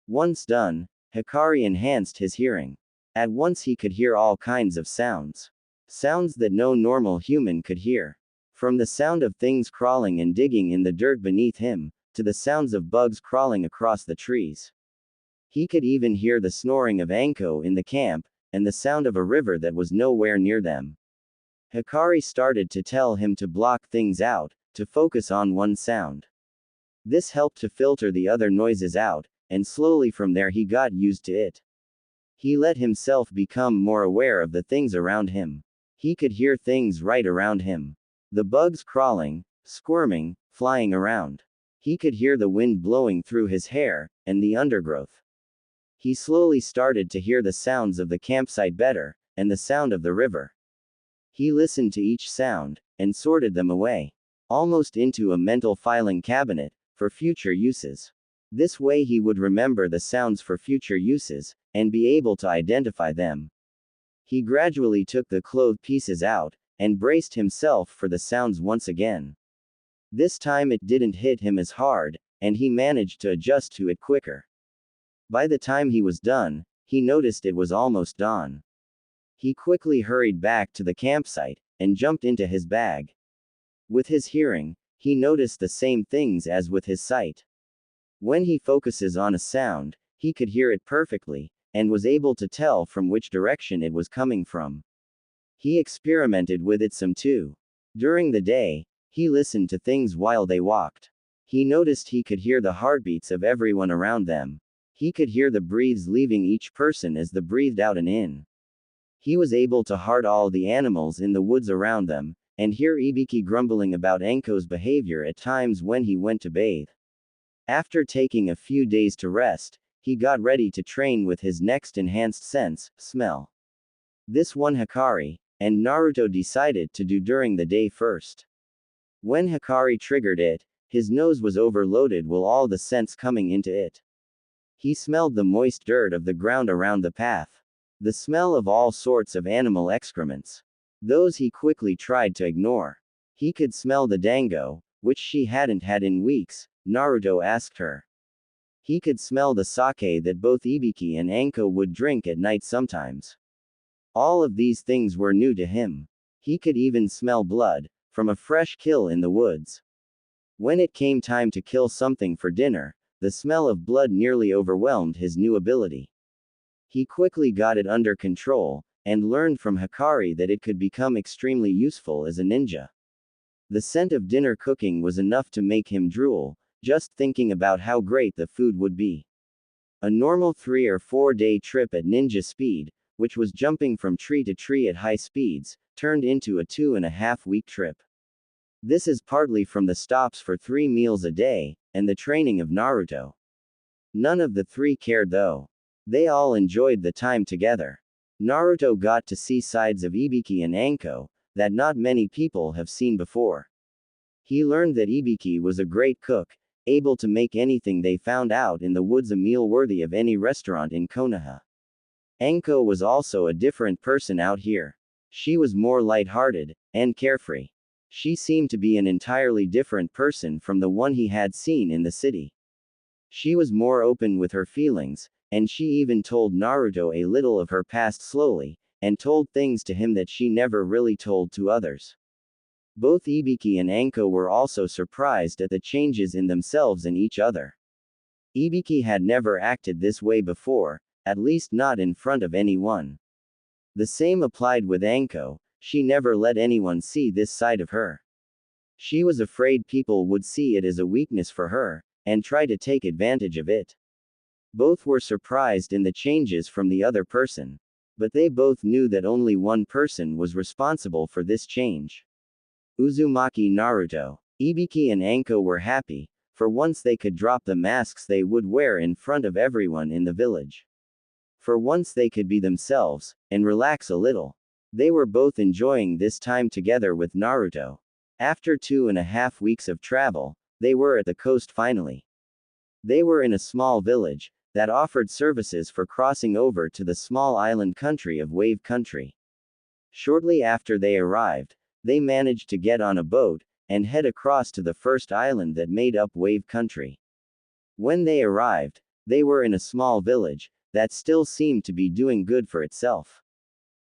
Once done, Hikari enhanced his hearing. At once he could hear all kinds of sounds. Sounds that no normal human could hear. From the sound of things crawling and digging in the dirt beneath him, to the sounds of bugs crawling across the trees. He could even hear the snoring of Anko in the camp, and the sound of a river that was nowhere near them. Hikari started to tell him to block things out, to focus on one sound. This helped to filter the other noises out, and slowly from there he got used to it. He let himself become more aware of the things around him. He could hear things right around him. The bugs crawling, squirming, flying around. He could hear the wind blowing through his hair, and the undergrowth. He slowly started to hear the sounds of the campsite better, and the sound of the river. He listened to each sound, and sorted them away. Almost into a mental filing cabinet, for future uses. This way he would remember the sounds for future uses, and be able to identify them. He gradually took the cloth pieces out, and braced himself for the sounds once again. This time it didn't hit him as hard, and he managed to adjust to it quicker. By the time he was done, he noticed it was almost dawn. He quickly hurried back to the campsite, and jumped into his bag. With his hearing, he noticed the same things as with his sight. When he focuses on a sound, he could hear it perfectly, and was able to tell from which direction it was coming from. He experimented with it some too. During the day, he listened to things while they walked. He noticed he could hear the heartbeats of everyone around them. He could hear the breaths leaving each person as they breathed out and in. He was able to heart all the animals in the woods around them, and hear Ibiki grumbling about Anko's behavior at times when he went to bathe. After taking a few days to rest, he got ready to train with his next enhanced sense, smell. This one Hikari and Naruto decided to do during the day first. When Hikari triggered it, his nose was overloaded with all the scents coming into it. He smelled the moist dirt of the ground around the path. The smell of all sorts of animal excrements. Those he quickly tried to ignore. He could smell the dango, which she hadn't had in weeks, Naruto asked her. He could smell the sake that both Ibiki and Anko would drink at night sometimes. All of these things were new to him. He could even smell blood, from a fresh kill in the woods. When it came time to kill something for dinner, the smell of blood nearly overwhelmed his new ability. He quickly got it under control, and learned from Hikari that it could become extremely useful as a ninja. The scent of dinner cooking was enough to make him drool, just thinking about how great the food would be. A normal 3 or 4 day trip at ninja speed, which was jumping from tree to tree at high speeds, turned into a 2.5 week trip. This is partly from the stops for 3 meals a day, and the training of Naruto. None of the 3 cared though. They all enjoyed the time together. Naruto got to see sides of Ibiki and Anko that not many people have seen before. He learned that Ibiki was a great cook, able to make anything they found out in the woods a meal worthy of any restaurant in Konoha. Anko was also a different person out here. She was more light-hearted and carefree. She seemed to be an entirely different person from the one he had seen in the city. She was more open with her feelings, and she even told Naruto a little of her past slowly, and told things to him that she never really told to others. Both Ibiki and Anko were also surprised at the changes in themselves and each other. Ibiki had never acted this way before, at least not in front of anyone. The same applied with Anko, she never let anyone see this side of her. She was afraid people would see it as a weakness for her, and try to take advantage of it. Both were surprised in the changes from the other person. But they both knew that only one person was responsible for this change. Uzumaki Naruto. Ibiki and Anko were happy, for once they could drop the masks they would wear in front of everyone in the village. For once they could be themselves, and relax a little. They were both enjoying this time together with Naruto. After 2.5 weeks of travel, they were at the coast finally. They were in a small village that offered services for crossing over to the small island country of Wave Country. Shortly after they arrived, they managed to get on a boat and head across to the first island that made up Wave Country. When they arrived, they were in a small village that still seemed to be doing good for itself.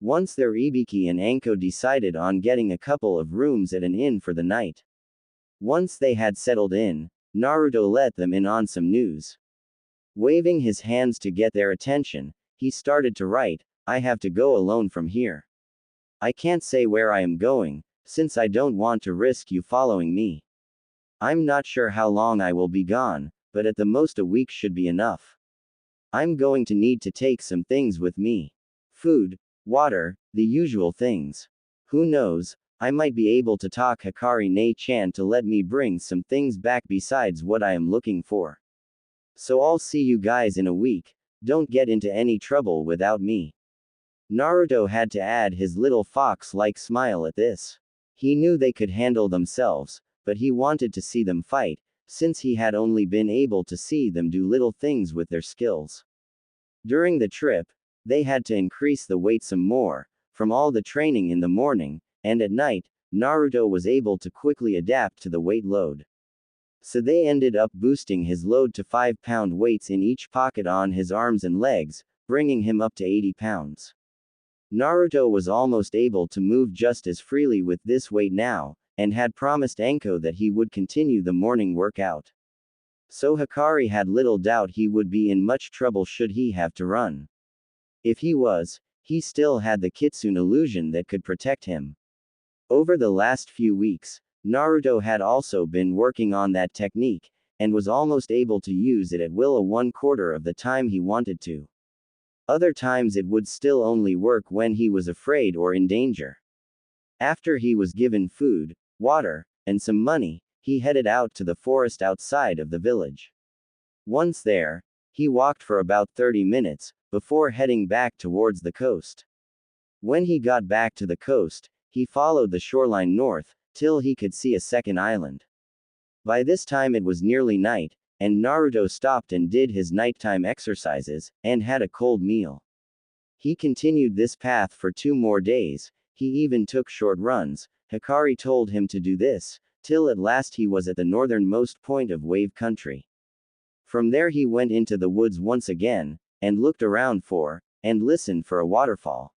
Once there, Ibiki and Anko decided on getting a couple of rooms at an inn for the night. Once they had settled in, Naruto let them in on some news. Waving his hands to get their attention, he started to write, "I have to go alone from here. I can't say where I am going, since I don't want to risk you following me. I'm not sure how long I will be gone, but at the most a week should be enough. I'm going to need to take some things with me. Food, water, the usual things. Who knows, I might be able to talk Hikari Ne-chan to let me bring some things back besides what I am looking for. So I'll see you guys in a week, don't get into any trouble without me." Naruto had to add his little fox-like smile at this. He knew they could handle themselves, but he wanted to see them fight, since he had only been able to see them do little things with their skills. During the trip, they had to increase the weight some more, from all the training in the morning, and at night, Naruto was able to quickly adapt to the weight load. So they ended up boosting his load to 5-pound weights in each pocket on his arms and legs, bringing him up to 80 pounds. Naruto was almost able to move just as freely with this weight now, and had promised Anko that he would continue the morning workout. So Hikari had little doubt he would be in much trouble should he have to run. If he was, he still had the Kitsune illusion that could protect him. Over the last few weeks, Naruto had also been working on that technique, and was almost able to use it at will 1/4 of the time he wanted to. Other times it would still only work when he was afraid or in danger. After he was given food, water, and some money, he headed out to the forest outside of the village. Once there, he walked for about 30 minutes, before heading back towards the coast. When he got back to the coast, he followed the shoreline north, till he could see a second island. By this time it was nearly night, and Naruto stopped and did his nighttime exercises, and had a cold meal. He continued this path for 2 more days, he even took short runs, Hikari told him to do this, till at last he was at the northernmost point of Wave Country. From there he went into the woods once again, and looked around for, and listened for a waterfall.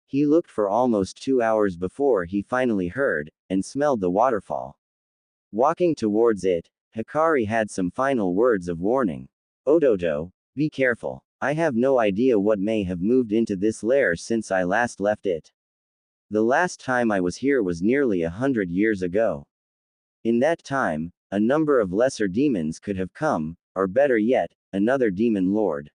He looked for almost 2 hours before he finally heard, and smelled the waterfall. Walking towards it, Hikari had some final words of warning. "Ototo, be careful. I have no idea what may have moved into this lair since I last left it. The last time I was here was nearly 100 years ago. In that time, a number of lesser demons could have come, or better yet, another demon lord.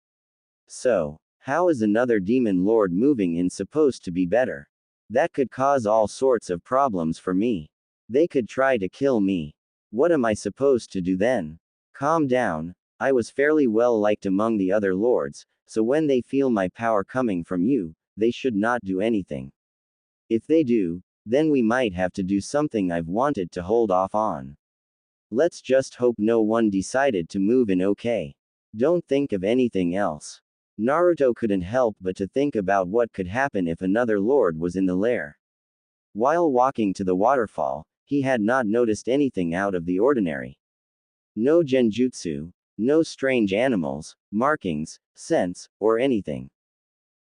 So, how is another demon lord moving in supposed to be better? That could cause all sorts of problems for me. They could try to kill me. What am I supposed to do then? Calm down, I was fairly well liked among the other lords, so when they feel my power coming from you, they should not do anything. If they do, then we might have to do something I've wanted to hold off on. Let's just hope no one decided to move in, okay? Don't think of anything else." Naruto couldn't help but to think about what could happen if another lord was in the lair. While walking to the waterfall, he had not noticed anything out of the ordinary. No genjutsu, no strange animals, markings, scents, or anything.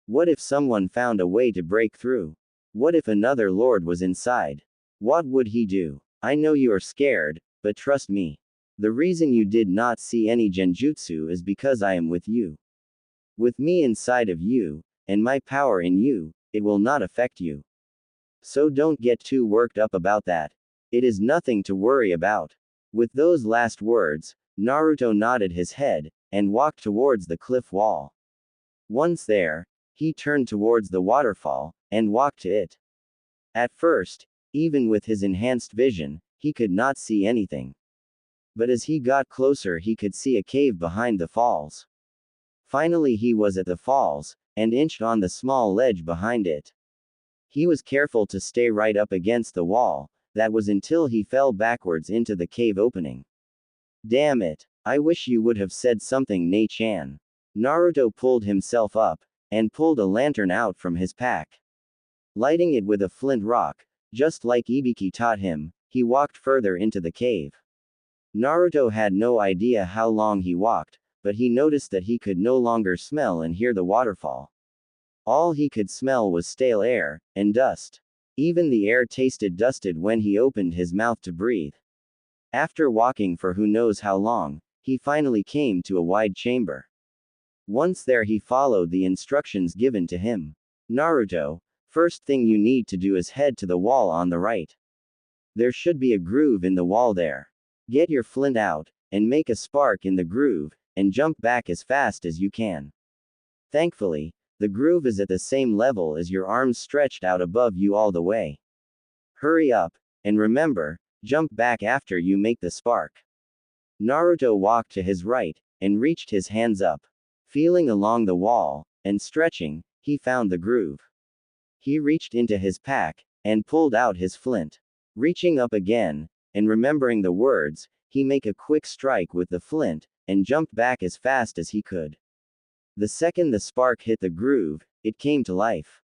What if someone found a way to break through? What if another lord was inside? What would he do? I know you are scared, but trust me. The reason you did not see any genjutsu is because I am with you. With me inside of you, and my power in you, it will not affect you. So don't get too worked up about that. It is nothing to worry about. With those last words, Naruto nodded his head, and walked towards the cliff wall. Once there, he turned towards the waterfall, and walked to it. At first, even with his enhanced vision, he could not see anything. But as he got closer, he could see a cave behind the falls. Finally, he was at the falls, and inched on the small ledge behind it. He was careful to stay right up against the wall, that was until he fell backwards into the cave opening. Damn it. I wish you would have said something, Ne-chan. Naruto pulled himself up, and pulled a lantern out from his pack. Lighting it with a flint rock, just like Ibiki taught him, he walked further into the cave. Naruto had no idea how long he walked, but he noticed that he could no longer smell and hear the waterfall. All he could smell was stale air, and dust. Even the air tasted dusted when he opened his mouth to breathe. After walking for who knows how long, he finally came to a wide chamber. Once there, he followed the instructions given to him. Naruto, first thing you need to do is head to the wall on the right. There should be a groove in the wall there. Get your flint out, and make a spark in the groove, and jump back as fast as you can. Thankfully, the groove is at the same level as your arms stretched out above you all the way. Hurry up, and remember, jump back after you make the spark. Naruto walked to his right, and reached his hands up. Feeling along the wall, and stretching, he found the groove. He reached into his pack, and pulled out his flint. Reaching up again, and remembering the words, he make a quick strike with the flint, and jumped back as fast as he could. The second the spark hit the groove, it came to life.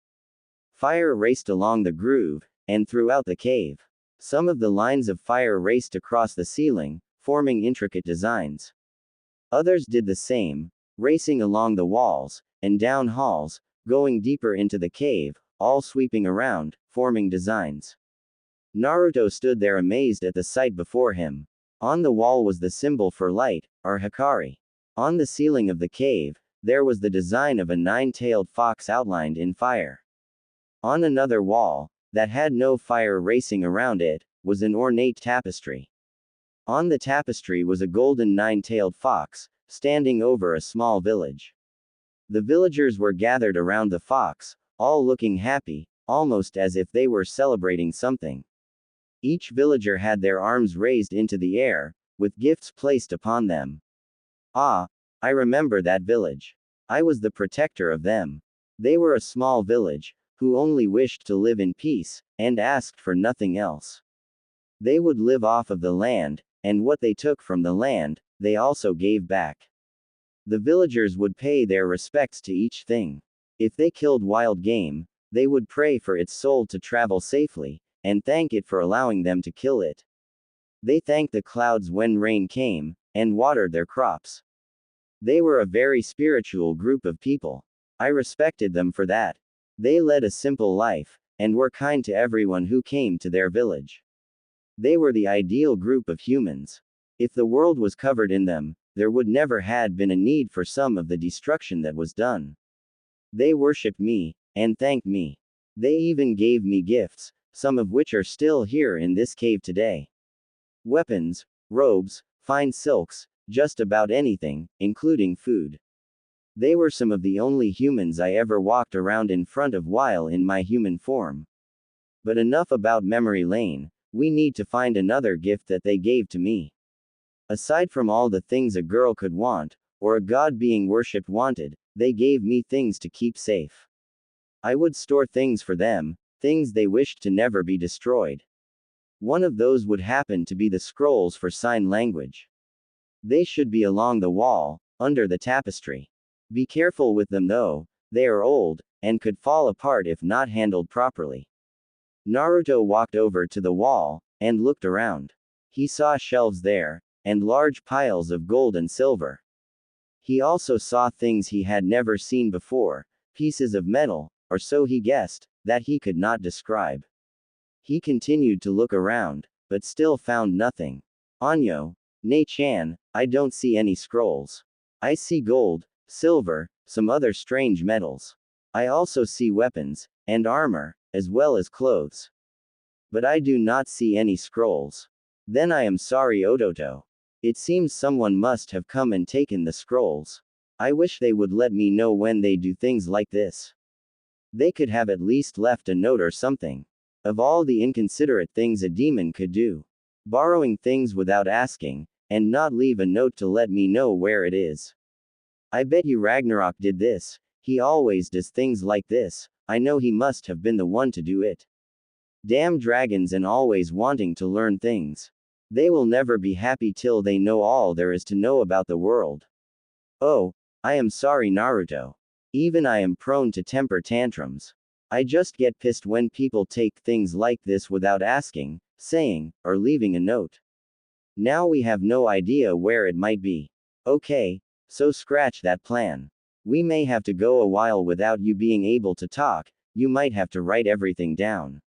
Fire raced along the groove, and throughout the cave. Some of the lines of fire raced across the ceiling, forming intricate designs. Others did the same, racing along the walls, and down halls, going deeper into the cave, all sweeping around, forming designs. Naruto stood there amazed at the sight before him. On the wall was the symbol for light, or Hikari. On the ceiling of the cave, there was the design of a nine-tailed fox outlined in fire. On another wall, that had no fire racing around it, was an ornate tapestry. On the tapestry was a golden nine-tailed fox, standing over a small village. The villagers were gathered around the fox, all looking happy, almost as if they were celebrating something. Each villager had their arms raised into the air, with gifts placed upon them. Ah, I remember that village. I was the protector of them. They were a small village, who only wished to live in peace, and asked for nothing else. They would live off of the land, and what they took from the land, they also gave back. The villagers would pay their respects to each thing. If they killed wild game, they would pray for its soul to travel safely, and thank it for allowing them to kill it. They thanked the clouds when rain came, and watered their crops. They were a very spiritual group of people. I respected them for that. They led a simple life, and were kind to everyone who came to their village. They were the ideal group of humans. If the world was covered in them, there would never had been a need for some of the destruction that was done. They worshipped me, and thanked me. They even gave me gifts, some of which are still here in this cave today. Weapons, robes, fine silks, just about anything, including food. They were some of the only humans I ever walked around in front of while in my human form. But enough about memory lane, we need to find another gift that they gave to me. Aside from all the things a girl could want, or a god being worshipped wanted, they gave me things to keep safe. I would store things for them, things they wished to never be destroyed. One of those would happen to be the scrolls for sign language. They should be along the wall, under the tapestry. Be careful with them though, they are old, and could fall apart if not handled properly. Naruto walked over to the wall, and looked around. He saw shelves there, and large piles of gold and silver. He also saw things he had never seen before, pieces of metal, or so he guessed, that he could not describe. He continued to look around, but still found nothing. Anyo, Ne-chan, I don't see any scrolls. I see gold, silver, some other strange metals. I also see weapons, and armor, as well as clothes. But I do not see any scrolls. Then I am sorry, Ototo. It seems someone must have come and taken the scrolls. I wish they would let me know when they do things like this. They could have at least left a note or something. Of all the inconsiderate things a demon could do, borrowing things without asking, and not leave a note to let me know where it is. I bet you Ragnarok did this. He always does things like this. I know he must have been the one to do it. Damn dragons, and always wanting to learn things. They will never be happy till they know all there is to know about the world. Oh, I am sorry, Naruto. Even I am prone to temper tantrums. I just get pissed when people take things like this without asking, saying, or leaving a note. Now we have no idea where it might be. Okay, so scratch that plan. We may have to go a while without you being able to talk. You might have to write everything down.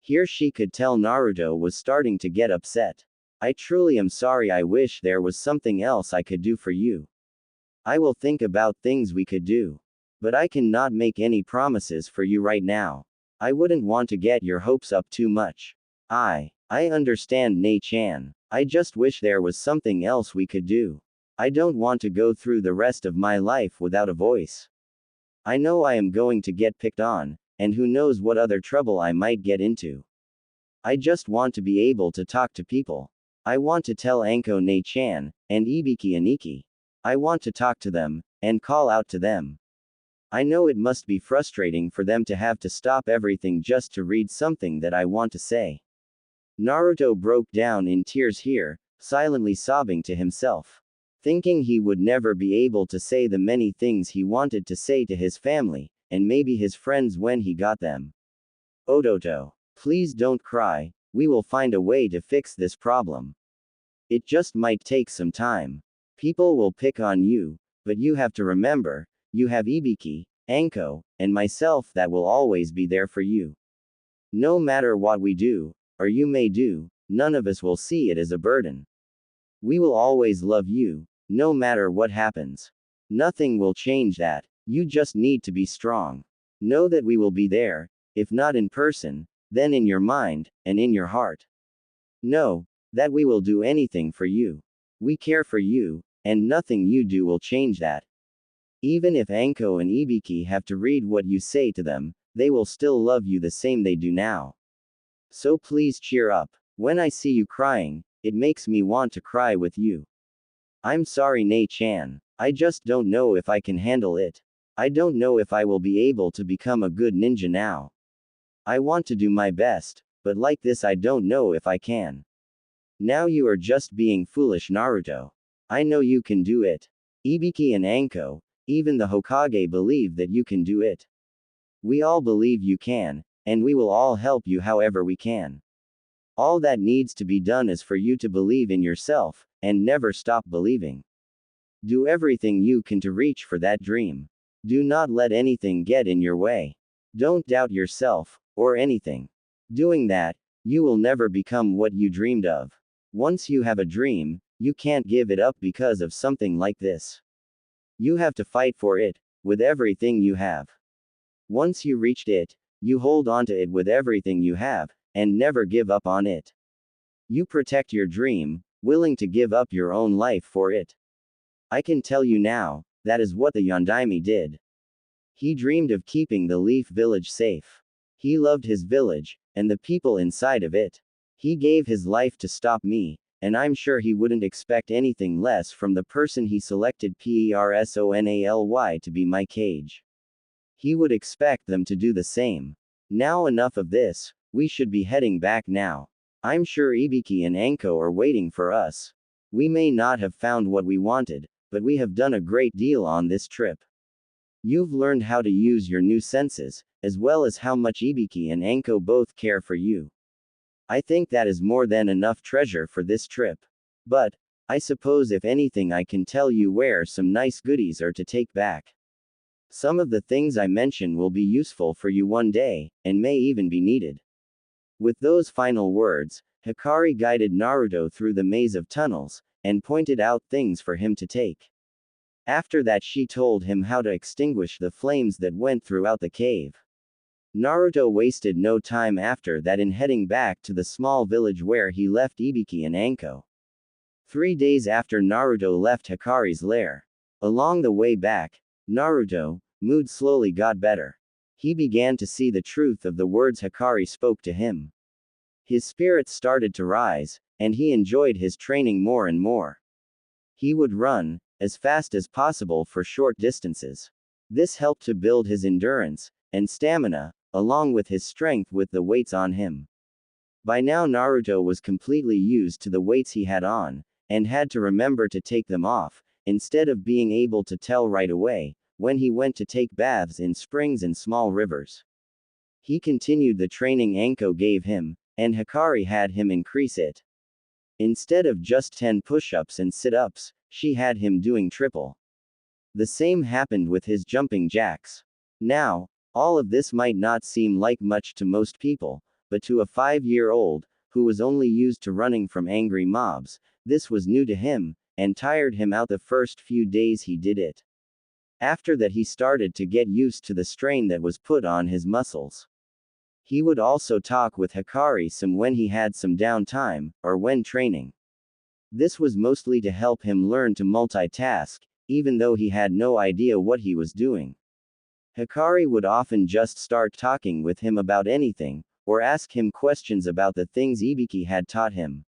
Here she could tell Naruto was starting to get upset. I truly am sorry. I wish there was something else I could do for you. I will think about things we could do. But I cannot make any promises for you right now. I wouldn't want to get your hopes up too much. I understand, Ne-chan. I just wish there was something else we could do. I don't want to go through the rest of my life without a voice. I know I am going to get picked on, and who knows what other trouble I might get into. I just want to be able to talk to people. I want to tell Anko, Ne-chan, and Ibiki and Iki. I want to talk to them, and call out to them. I know it must be frustrating for them to have to stop everything just to read something that I want to say. Naruto broke down in tears here, silently sobbing to himself. Thinking he would never be able to say the many things he wanted to say to his family, and maybe his friends when he got them. Ototo, please don't cry, we will find a way to fix this problem. It just might take some time. People will pick on you, but you have to remember, you have Ibiki, Anko, and myself that will always be there for you. No matter what we do, or you may do, none of us will see it as a burden. We will always love you, no matter what happens. Nothing will change that. You just need to be strong. Know that we will be there, if not in person, then in your mind, and in your heart. Know that we will do anything for you. We care for you, and nothing you do will change that. Even if Anko and Ibiki have to read what you say to them, they will still love you the same they do now. So please cheer up. When I see you crying, it makes me want to cry with you. I'm sorry, Ne-chan. I just don't know if I can handle it. I don't know if I will be able to become a good ninja now. I want to do my best, but like this I don't know if I can. Now you are just being foolish, Naruto. I know you can do it. Ibiki and Anko, even the Hokage believe that you can do it. We all believe you can, and we will all help you however we can. All that needs to be done is for you to believe in yourself, and never stop believing. Do everything you can to reach for that dream. Do not let anything get in your way. Don't doubt yourself, or anything. Doing that, you will never become what you dreamed of. Once you have a dream, you can't give it up because of something like this. You have to fight for it, with everything you have. Once you reached it, you hold on to it with everything you have, and never give up on it. You protect your dream, willing to give up your own life for it. I can tell you now, that is what the Yondaime did. He dreamed of keeping the Leaf Village safe. He loved his village, and the people inside of it. He gave his life to stop me, and I'm sure he wouldn't expect anything less from the person he selected personally to be my cage. He would expect them to do the same. Now enough of this, we should be heading back now. I'm sure Ibiki and Anko are waiting for us. We may not have found what we wanted, but we have done a great deal on this trip. You've learned how to use your new senses, as well as how much Ibiki and Anko both care for you. I think that is more than enough treasure for this trip. But, I suppose if anything I can tell you where some nice goodies are to take back. Some of the things I mention will be useful for you one day, and may even be needed. With those final words, Hikari guided Naruto through the maze of tunnels, and pointed out things for him to take. After that, she told him how to extinguish the flames that went throughout the cave. Naruto wasted no time after that in heading back to the small village where he left Ibiki and Anko. 3 days after Naruto left Hikari's lair. Along the way back, Naruto's mood slowly got better. He began to see the truth of the words Hikari spoke to him. His spirits started to rise, and he enjoyed his training more and more. He would run as fast as possible for short distances. This helped to build his endurance and stamina, along with his strength with the weights on him. By now Naruto was completely used to the weights he had on, and had to remember to take them off, instead of being able to tell right away, when he went to take baths in springs and small rivers. He continued the training Anko gave him, and Hikari had him increase it. Instead of just 10 push-ups and sit-ups, she had him doing triple. The same happened with his jumping jacks. Now, all of this might not seem like much to most people, but to a 5-year-old, who was only used to running from angry mobs, this was new to him, and tired him out the first few days he did it. After that he started to get used to the strain that was put on his muscles. He would also talk with Hikari some when he had some downtime, or when training. This was mostly to help him learn to multitask, even though he had no idea what he was doing. Hikari would often just start talking with him about anything, or ask him questions about the things Ibiki had taught him.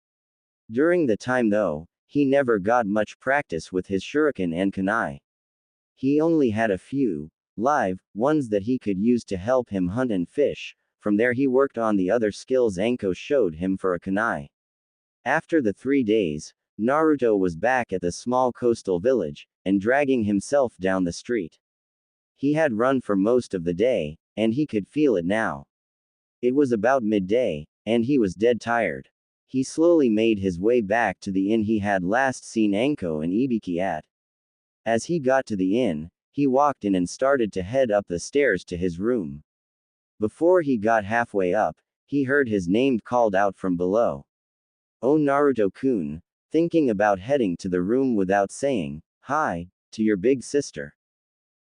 During the time though, he never got much practice with his shuriken and kunai. He only had a few live ones that he could use to help him hunt and fish. From there he worked on the other skills Anko showed him for a kunai. After the 3 days, Naruto was back at the small coastal village, and dragging himself down the street. He had run for most of the day, and he could feel it now. It was about midday, and he was dead tired. He slowly made his way back to the inn he had last seen Anko and Ibiki at. As he got to the inn, he walked in and started to head up the stairs to his room. Before he got halfway up, he heard his name called out from below. "Oh Naruto-kun," thinking about heading to the room without saying hi to your big sister.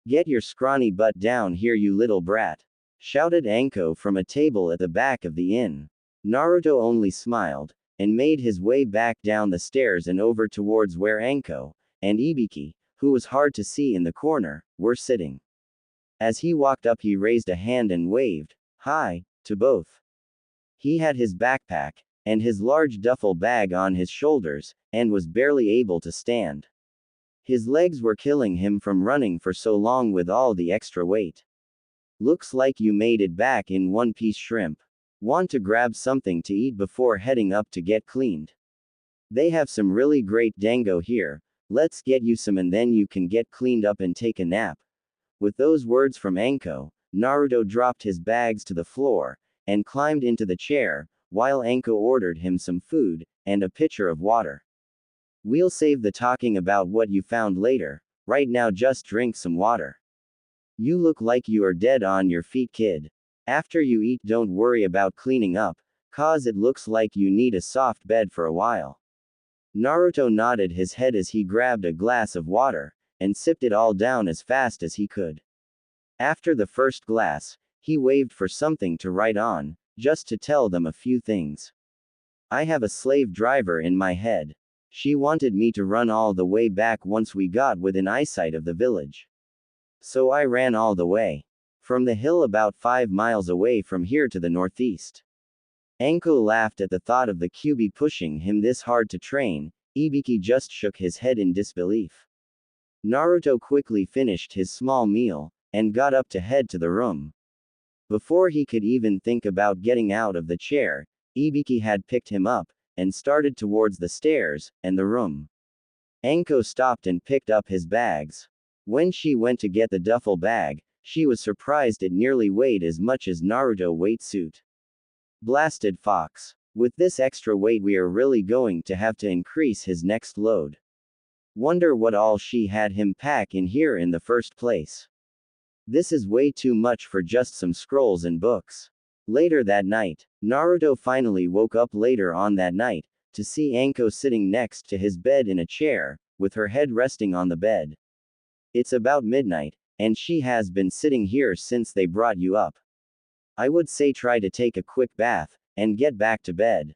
"Get your scrawny butt down here, you little brat," shouted Anko from a table at the back of the inn. Naruto only smiled, and made his way back down the stairs and over towards where Anko and Ibiki, who was hard to see in the corner, were sitting. As he walked up he raised a hand and waved hi to both. He had his backpack and his large duffel bag on his shoulders, and was barely able to stand. His legs were killing him from running for so long with all the extra weight. "Looks like you made it back in one piece, shrimp. Want to grab something to eat before heading up to get cleaned? They have some really great dango here, let's get you some and then you can get cleaned up and take a nap." With those words from Anko, Naruto dropped his bags to the floor, and climbed into the chair, while Anko ordered him some food, and a pitcher of water. "We'll save the talking about what you found later, right now just drink some water. You look like you are dead on your feet, kid. After you eat don't worry about cleaning up, cause it looks like you need a soft bed for a while." Naruto nodded his head as he grabbed a glass of water, and sipped it all down as fast as he could. After the first glass, he waved for something to write on, just to tell them a few things. "I have a slave driver in my head. She wanted me to run all the way back once we got within eyesight of the village. So I ran all the way. From the hill about 5 miles away from here to the northeast." Anko laughed at the thought of the Kyuubi pushing him this hard to train. Ibiki just shook his head in disbelief. Naruto quickly finished his small meal, and got up to head to the room. Before he could even think about getting out of the chair, Ibiki had picked him up, and started towards the stairs, and the room. Anko stopped and picked up his bags. When she went to get the duffel bag, she was surprised it nearly weighed as much as Naruto's weight suit. Blasted fox. With this extra weight we are really going to have to increase his next load. Wonder what all she had him pack in here in the first place. This is way too much for just some scrolls and books. Later that night, Naruto finally woke up later on that night, to see Anko sitting next to his bed in a chair, with her head resting on the bed. It's about midnight, and she has been sitting here since they brought you up. I would say try to take a quick bath, and get back to bed.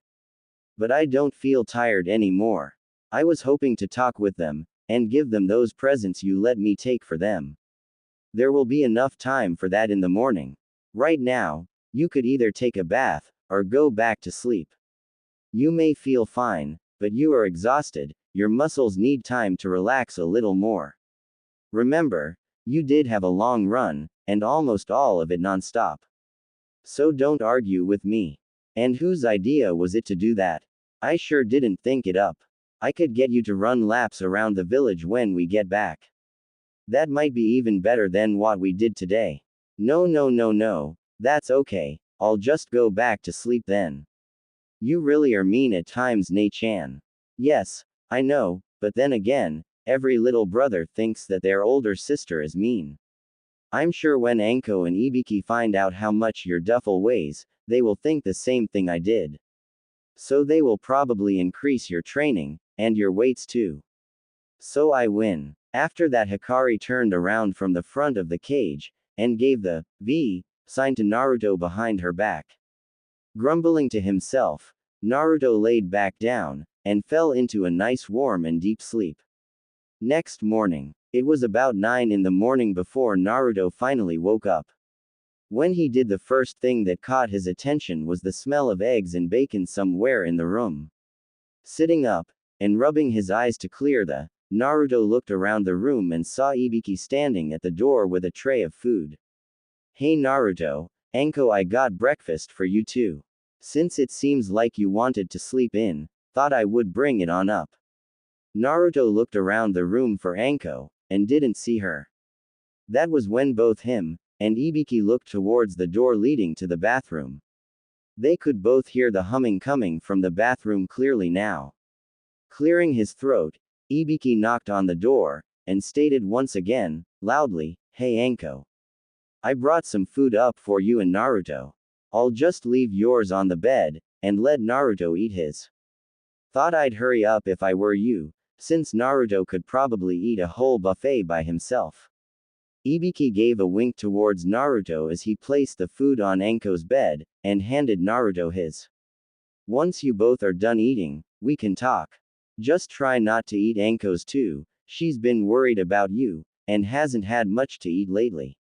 But I don't feel tired anymore. I was hoping to talk with them, and give them those presents you let me take for them. There will be enough time for that in the morning. Right now, you could either take a bath, or go back to sleep. You may feel fine, but you are exhausted, your muscles need time to relax a little more. Remember, you did have a long run, and almost all of it non-stop. So don't argue with me. And whose idea was it to do that? I sure didn't think it up. I could get you to run laps around the village when we get back. That might be even better than what we did today. No, that's okay, I'll just go back to sleep then. You really are mean at times, Nei-chan. Yes, I know, but then again, every little brother thinks that their older sister is mean. I'm sure when Anko and Ibiki find out how much your duffel weighs, they will think the same thing I did. So they will probably increase your training, and your weights too. So I win. After that, Hikari turned around from the front of the cage, and gave the V sign to Naruto behind her back. Grumbling to himself, Naruto laid back down, and fell into a nice warm and deep sleep. Next morning, it was about 9 in the morning before Naruto finally woke up. When he did, the first thing that caught his attention was the smell of eggs and bacon somewhere in the room. Sitting up, and rubbing his eyes to clear the, Naruto looked around the room and saw Ibiki standing at the door with a tray of food. Hey Naruto, Anko, I got breakfast for you too. Since it seems like you wanted to sleep in, thought I would bring it on up. Naruto looked around the room for Anko, and didn't see her. That was when both him and Ibiki looked towards the door leading to the bathroom. They could both hear the humming coming from the bathroom clearly now. Clearing his throat, Ibiki knocked on the door, and stated once again, loudly, Hey Anko. I brought some food up for you and Naruto. I'll just leave yours on the bed, and let Naruto eat his. Thought I'd hurry up if I were you, since Naruto could probably eat a whole buffet by himself. Ibiki gave a wink towards Naruto as he placed the food on Anko's bed, and handed Naruto his. Once you both are done eating, we can talk. Just try not to eat Anko's too, she's been worried about you, and hasn't had much to eat lately.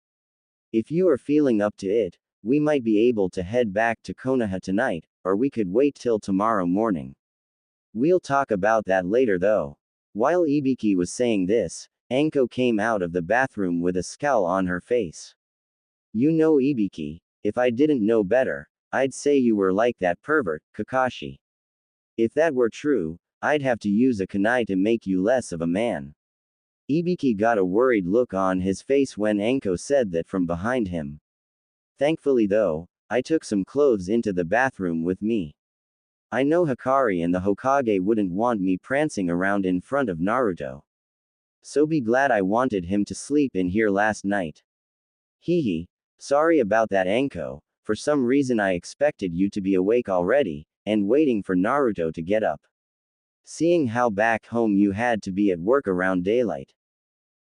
If you are feeling up to it, we might be able to head back to Konoha tonight, or we could wait till tomorrow morning. We'll talk about that later though. While Ibiki was saying this, Anko came out of the bathroom with a scowl on her face. You know Ibiki, if I didn't know better, I'd say you were like that pervert, Kakashi. If that were true, I'd have to use a kunai to make you less of a man. Ibiki got a worried look on his face when Anko said that from behind him. Thankfully though, I took some clothes into the bathroom with me. I know Hikari and the Hokage wouldn't want me prancing around in front of Naruto. So be glad I wanted him to sleep in here last night. Hehe. Sorry about that Anko, for some reason I expected you to be awake already, and waiting for Naruto to get up. Seeing how back home you had to be at work around daylight.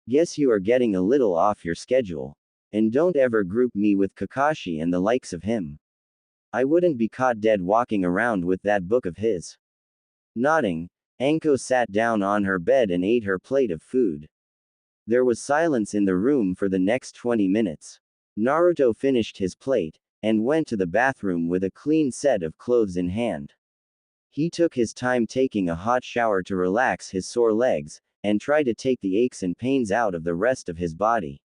Guess you are getting a little off your schedule. And don't ever group me with Kakashi and the likes of him. I wouldn't be caught dead walking around with that book of his. Nodding, Anko sat down on her bed and ate her plate of food. There was silence in the room for the next 20 minutes. Naruto finished his plate, and went to the bathroom with a clean set of clothes in hand. He took his time taking a hot shower to relax his sore legs, and try to take the aches and pains out of the rest of his body.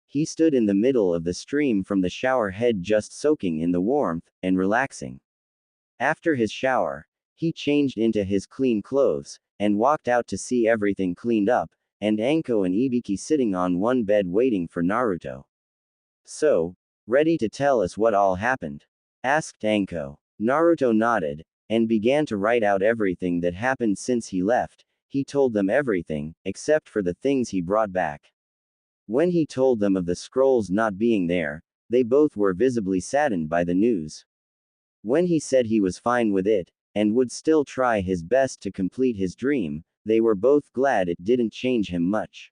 He stood in the middle of the stream from the shower head just soaking in the warmth, and relaxing. After his shower, he changed into his clean clothes, and walked out to see everything cleaned up, and Anko and Ibiki sitting on one bed waiting for Naruto. So, ready to tell us what all happened? Asked Anko. Naruto nodded, and began to write out everything that happened since he left. He told them everything, except for the things he brought back. When he told them of the scrolls not being there, They both were visibly saddened by the news. When he said he was fine with it, and would still try his best to complete his dream, they were both glad it didn't change him much.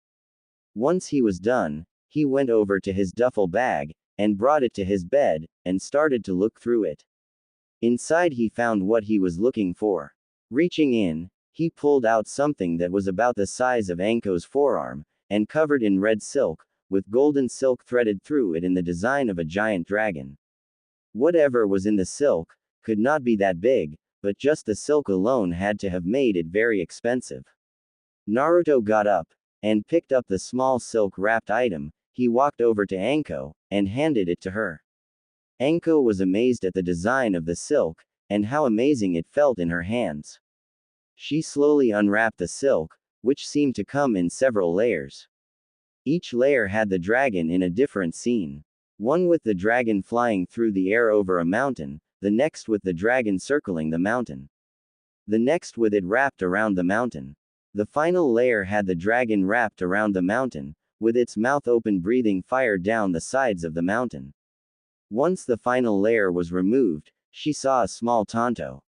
Once he was done, he went over to his duffel bag, and brought it to his bed, and started to look through it. Inside he found what he was looking for. Reaching in, he pulled out something that was about the size of Anko's forearm, and covered in red silk, with golden silk threaded through it in the design of a giant dragon. Whatever was in the silk could not be that big, but just the silk alone had to have made it very expensive. Naruto got up, and picked up the small silk-wrapped item. He walked over to Anko, and handed it to her. Anko was amazed at the design of the silk, and how amazing it felt in her hands. She slowly unwrapped the silk, which seemed to come in several layers. Each layer had the dragon in a different scene. One with the dragon flying through the air over a mountain, the next with the dragon circling the mountain. The next with it wrapped around the mountain. The final layer had the dragon wrapped around the mountain, with its mouth open breathing fire down the sides of the mountain. Once the final layer was removed, she saw a small tanto.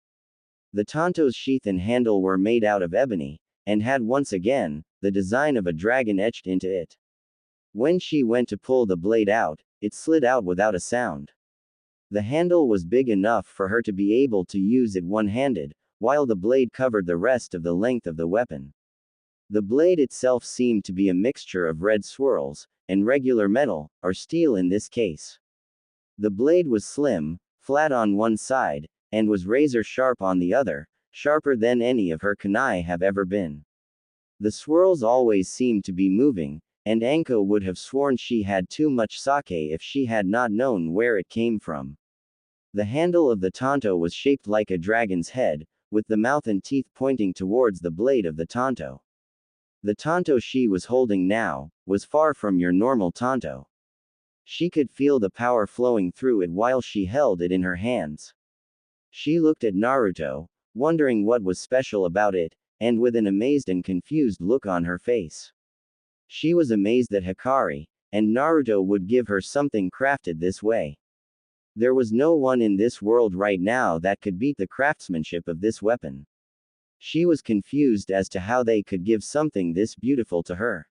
The tanto's sheath and handle were made out of ebony, and had once again, the design of a dragon etched into it. When she went to pull the blade out, it slid out without a sound. The handle was big enough for her to be able to use it one-handed, while the blade covered the rest of the length of the weapon. The blade itself seemed to be a mixture of red swirls, and regular metal, or steel in this case. The blade was slim, flat on one side, and was razor-sharp on the other, sharper than any of her kunai have ever been. The swirls always seemed to be moving, and Anko would have sworn she had too much sake if she had not known where it came from. The handle of the tanto was shaped like a dragon's head, with the mouth and teeth pointing towards the blade of the tanto. The tanto she was holding now was far from your normal tanto. She could feel the power flowing through it while she held it in her hands. She looked at Naruto, wondering what was special about it, and with an amazed and confused look on her face. She was amazed that Hikari and Naruto would give her something crafted this way. There was no one in this world right now that could beat the craftsmanship of this weapon. She was confused as to how they could give something this beautiful to her.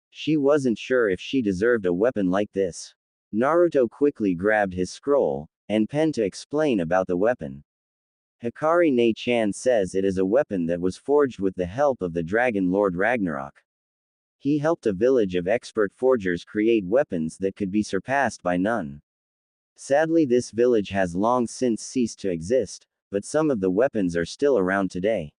She wasn't sure if she deserved a weapon like this. Naruto quickly grabbed his scroll and pen to explain about the weapon. Hikari Ne-chan says it is a weapon that was forged with the help of the Dragon Lord Ragnarok. He helped a village of expert forgers create weapons that could be surpassed by none. Sadly, this village has long since ceased to exist, but some of the weapons are still around today.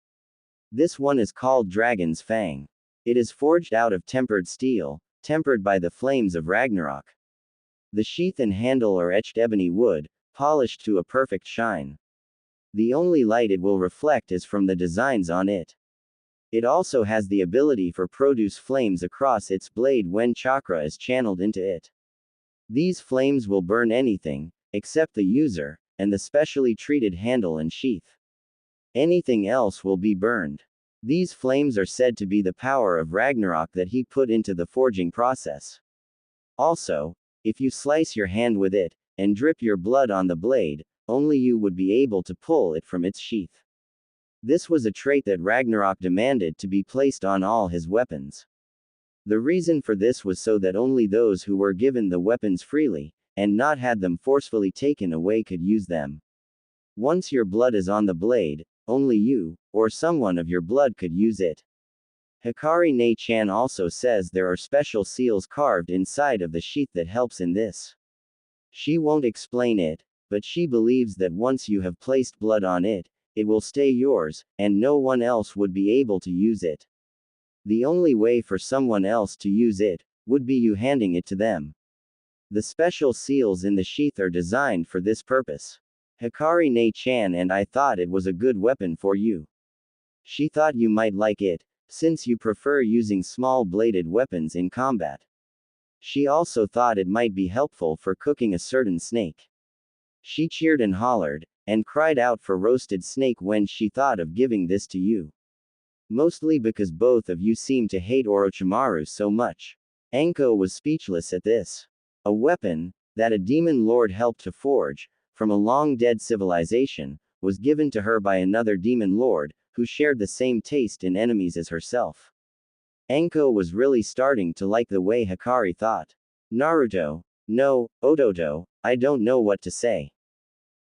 This one is called Dragon's Fang. It is forged out of tempered steel, tempered by the flames of Ragnarok. The sheath and handle are etched ebony wood, polished to a perfect shine. The only light it will reflect is from the designs on it. It also has the ability for produce flames across its blade when chakra is channeled into it. These flames will burn anything, except the user, and the specially treated handle and sheath. Anything else will be burned. These flames are said to be the power of Ragnarok that he put into the forging process. Also, if you slice your hand with it, and drip your blood on the blade, only you would be able to pull it from its sheath. This was a trait that Ragnarok demanded to be placed on all his weapons. The reason for this was so that only those who were given the weapons freely, and not had them forcefully taken away could use them. Once your blood is on the blade, only you, or someone of your blood could use it. Hikari Ne-chan also says there are special seals carved inside of the sheath that helps in this. She won't explain it, but she believes that once you have placed blood on it, it will stay yours, and no one else would be able to use it. The only way for someone else to use it would be you handing it to them. The special seals in the sheath are designed for this purpose. Hikari Ne-chan and I thought it was a good weapon for you. She thought you might like it, since you prefer using small bladed weapons in combat. She also thought it might be helpful for cooking a certain snake. She cheered and hollered, and cried out for roasted snake when she thought of giving this to you. Mostly because both of you seem to hate Orochimaru so much. Anko was speechless at this. A weapon that a demon lord helped to forge, from a long-dead civilization, was given to her by another demon lord, who shared the same taste in enemies as herself. Anko was really starting to like the way Hikari thought. Naruto, no, Ototo, I don't know what to say.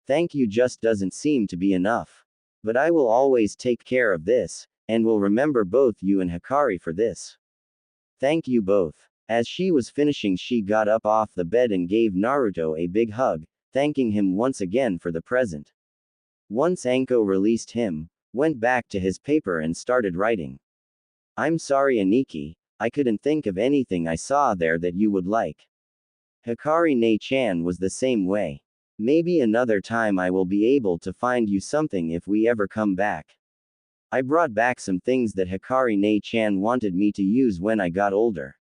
Thank you just doesn't seem to be enough. But I will always take care of this, and will remember both you and Hikari for this. Thank you both. As she was finishing, she got up off the bed and gave Naruto a big hug, thanking him once again for the present. Once Anko released him, went back to his paper and started writing. I'm sorry Aniki, I couldn't think of anything I saw there that you would like. Hikari Ne-chan was the same way. Maybe another time I will be able to find you something if we ever come back. I brought back some things that Hikari Ne-chan wanted me to use when I got older.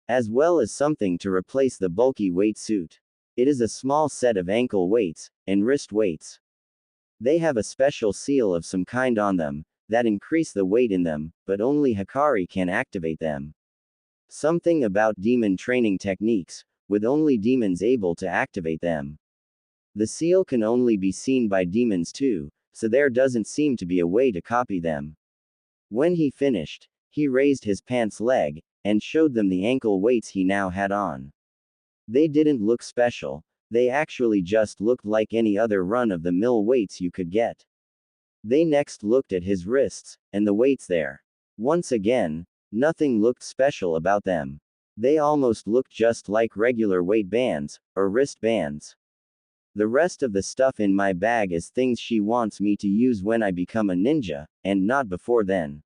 As well as something to replace the bulky weight suit. It is a small set of ankle weights, and wrist weights. They have a special seal of some kind on them, that increase the weight in them, but only Hikari can activate them. Something about demon training techniques, with only demons able to activate them. The seal can only be seen by demons too, so there doesn't seem to be a way to copy them. When he finished, he raised his pants leg, and showed them the ankle weights he now had on. They didn't look special, they actually just looked like any other run-of-the-mill weights you could get. They next looked at his wrists, and the weights there. Once again, nothing looked special about them. They almost looked just like regular weight bands, or wrist bands. The rest of the stuff in my bag is things she wants me to use when I become a ninja, and not before then.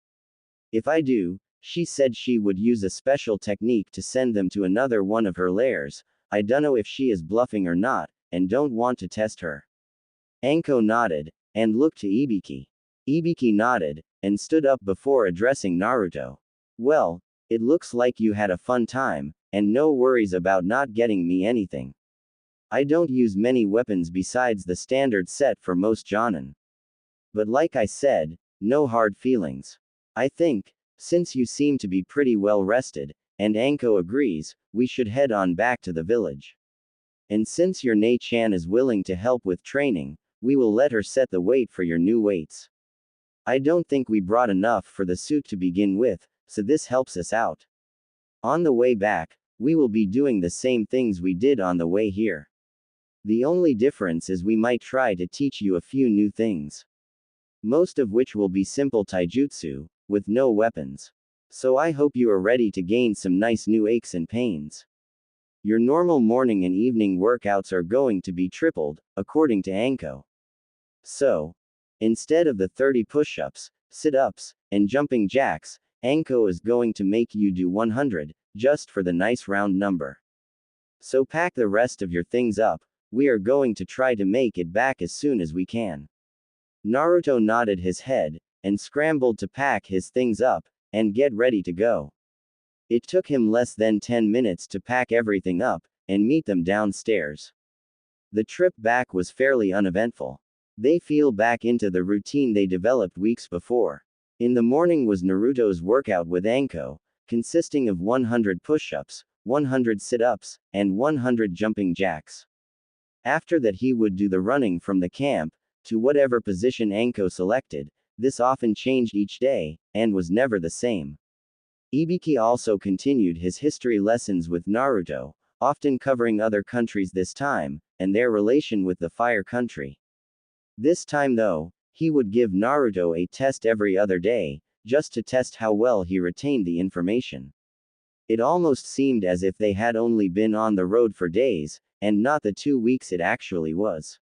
If I do, she said she would use a special technique to send them to another one of her lairs. I dunno if she is bluffing or not, and don't want to test her. Anko nodded, and looked to Ibiki. Ibiki nodded, and stood up before addressing Naruto. Well, it looks like you had a fun time, and no worries about not getting me anything. I don't use many weapons besides the standard set for most jonin. But like I said, no hard feelings. I think, since you seem to be pretty well rested, and Anko agrees, we should head on back to the village. And since your Ne-chan is willing to help with training, we will let her set the weight for your new weights. I don't think we brought enough for the suit to begin with, so this helps us out. On the way back, we will be doing the same things we did on the way here. The only difference is we might try to teach you a few new things. Most of which will be simple taijutsu, with no weapons. So I hope you are ready to gain some nice new aches and pains. Your normal morning and evening workouts are going to be tripled, according to Anko. So, instead of the 30 push-ups, sit-ups, and jumping jacks, Anko is going to make you do 100, just for the nice round number. So pack the rest of your things up, we are going to try to make it back as soon as we can. Naruto nodded his head, and scrambled to pack his things up, and get ready to go. It took him less than 10 minutes to pack everything up, and meet them downstairs. The trip back was fairly uneventful. They fell back into the routine they developed weeks before. In the morning was Naruto's workout with Anko, consisting of 100 push-ups, 100 sit-ups, and 100 jumping jacks. After that he would do the running from the camp, to whatever position Anko selected. This often changed each day, and was never the same. Ibiki also continued his history lessons with Naruto, often covering other countries this time, and their relation with the Fire Country. This time though, he would give Naruto a test every other day, just to test how well he retained the information. It almost seemed as if they had only been on the road for days, and not the 2 weeks it actually was.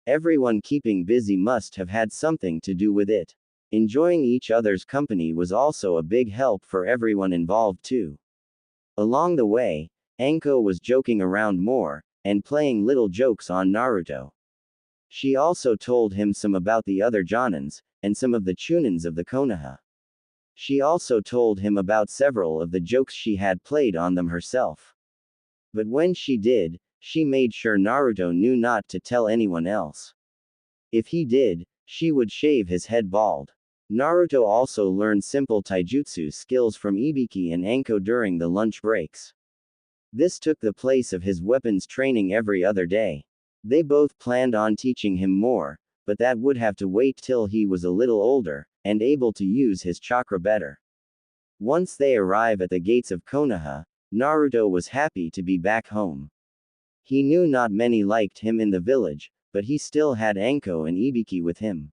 Everyone keeping busy must have had something to do with it. Enjoying each other's company was also a big help for everyone involved too. Along the way, Anko was joking around more, and playing little jokes on Naruto. She also told him some about the other Jonins, and some of the Chunins of the Konoha. She also told him about several of the jokes she had played on them herself. But when she did, she made sure Naruto knew not to tell anyone else. If he did, she would shave his head bald. Naruto also learned simple taijutsu skills from Ibiki and Anko during the lunch breaks. This took the place of his weapons training every other day. They both planned on teaching him more, but that would have to wait till he was a little older, and able to use his chakra better. Once they arrive at the gates of Konoha, Naruto was happy to be back home. He knew not many liked him in the village, but he still had Anko and Ibiki with him.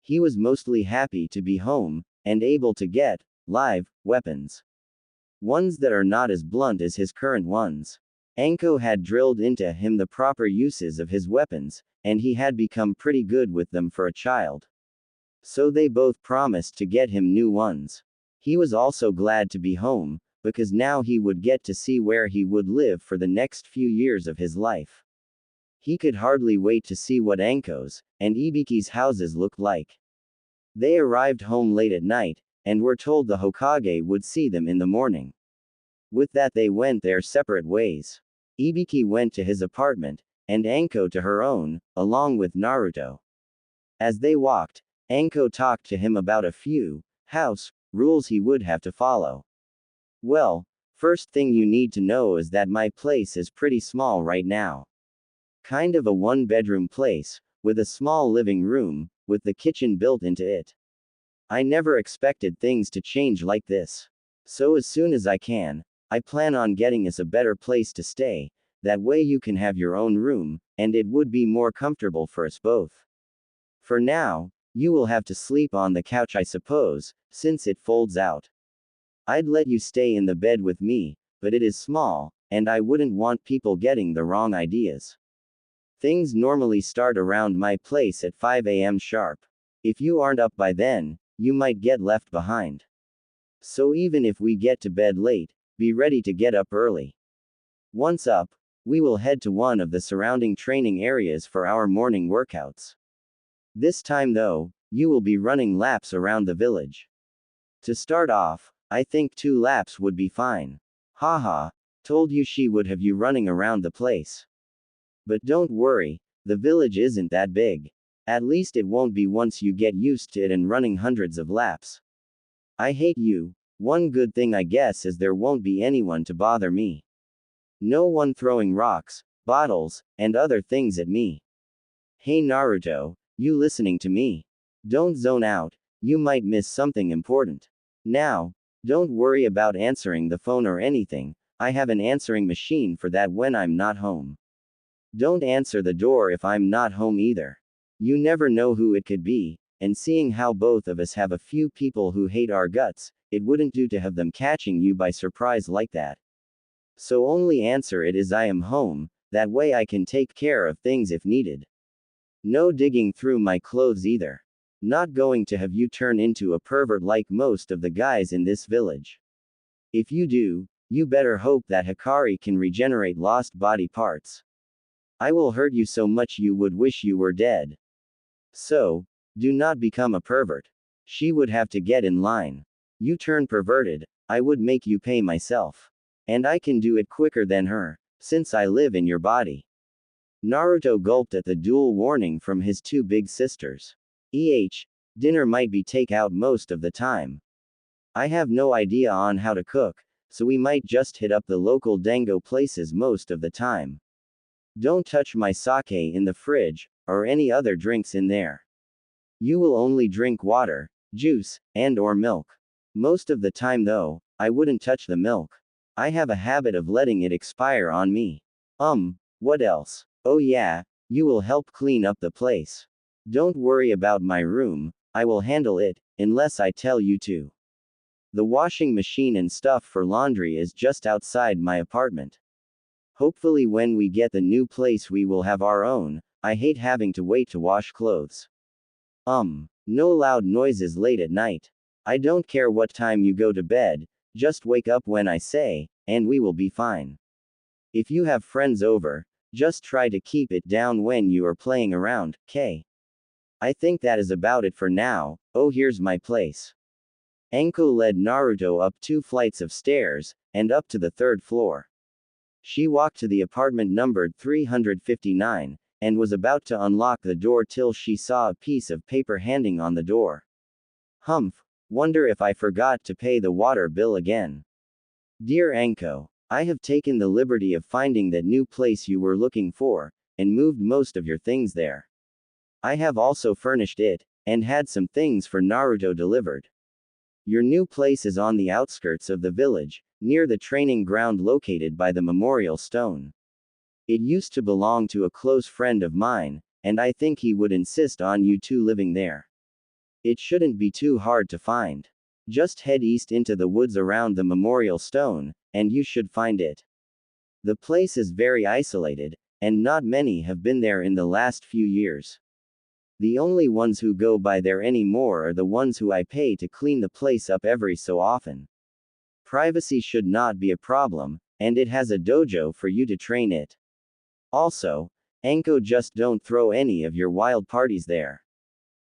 He was mostly happy to be home, and able to get live weapons. Ones that are not as blunt as his current ones. Anko had drilled into him the proper uses of his weapons, and he had become pretty good with them for a child. So they both promised to get him new ones. He was also glad to be home, because now he would get to see where he would live for the next few years of his life. He could hardly wait to see what Anko's and Ibiki's houses looked like. They arrived home late at night, and were told the Hokage would see them in the morning. With that they went their separate ways. Ibiki went to his apartment, and Anko to her own, along with Naruto. As they walked, Anko talked to him about a few house rules he would have to follow. Well, first thing you need to know is that my place is pretty small right now. Kind of a one-bedroom place, with a small living room, with the kitchen built into it. I never expected things to change like this. So as soon as I can, I plan on getting us a better place to stay, that way you can have your own room, and it would be more comfortable for us both. For now, you will have to sleep on the couch I suppose, since it folds out. I'd let you stay in the bed with me, but it is small, and I wouldn't want people getting the wrong ideas. Things normally start around my place at 5 a.m. sharp. If you aren't up by then, you might get left behind. So even if we get to bed late, be ready to get up early. Once up, we will head to one of the surrounding training areas for our morning workouts. This time though, you will be running laps around the village. To start off, I think 2 laps would be fine. Haha, told you she would have you running around the place. But don't worry, the village isn't that big. At least it won't be once you get used to it and running hundreds of laps. I hate you. One good thing I guess is there won't be anyone to bother me. No one throwing rocks, bottles, and other things at me. Hey Naruto, you listening to me? Don't zone out, you might miss something important. Now, don't worry about answering the phone or anything, I have an answering machine for that when I'm not home. Don't answer the door if I'm not home either. You never know who it could be, and seeing how both of us have a few people who hate our guts, it wouldn't do to have them catching you by surprise like that. So only answer it as I am home, that way I can take care of things if needed. No digging through my clothes either. Not going to have you turn into a pervert like most of the guys in this village. If you do, you better hope that Hikari can regenerate lost body parts. I will hurt you so much you would wish you were dead. So, do not become a pervert. She would have to get in line. You turn perverted, I would make you pay myself. And I can do it quicker than her, since I live in your body. Naruto gulped at the dual warning from his 2 big sisters. Dinner might be takeout most of the time. I have no idea on how to cook, so we might just hit up the local dango places most of the time. Don't touch my sake in the fridge, or any other drinks in there. You will only drink water, juice, and or milk. Most of the time though, I wouldn't touch the milk. I have a habit of letting it expire on me. What else? Oh yeah, you will help clean up the place. Don't worry about my room, I will handle it, unless I tell you to. The washing machine and stuff for laundry is just outside my apartment. Hopefully when we get the new place we will have our own, I hate having to wait to wash clothes. No loud noises late at night. I don't care what time you go to bed, just wake up when I say, and we will be fine. If you have friends over, just try to keep it down when you are playing around, k? I think that is about it for now. Oh, here's my place. Anko led Naruto up 2 flights of stairs, and up to the 3rd floor. She walked to the apartment numbered 359, and was about to unlock the door till she saw a piece of paper hanging on the door. Wonder if I forgot to pay the water bill again. Dear Anko, I have taken the liberty of finding that new place you were looking for, and moved most of your things there. I have also furnished it, and had some things for Naruto delivered. Your new place is on the outskirts of the village, near the training ground located by the memorial stone. It used to belong to a close friend of mine, and I think he would insist on you two living there. It shouldn't be too hard to find. Just head east into the woods around the memorial stone, and you should find it. The place is very isolated, and not many have been there in the last few years. The only ones who go by there anymore are the ones who I pay to clean the place up every so often. Privacy should not be a problem, and it has a dojo for you to train it. Also, Anko, just don't throw any of your wild parties there.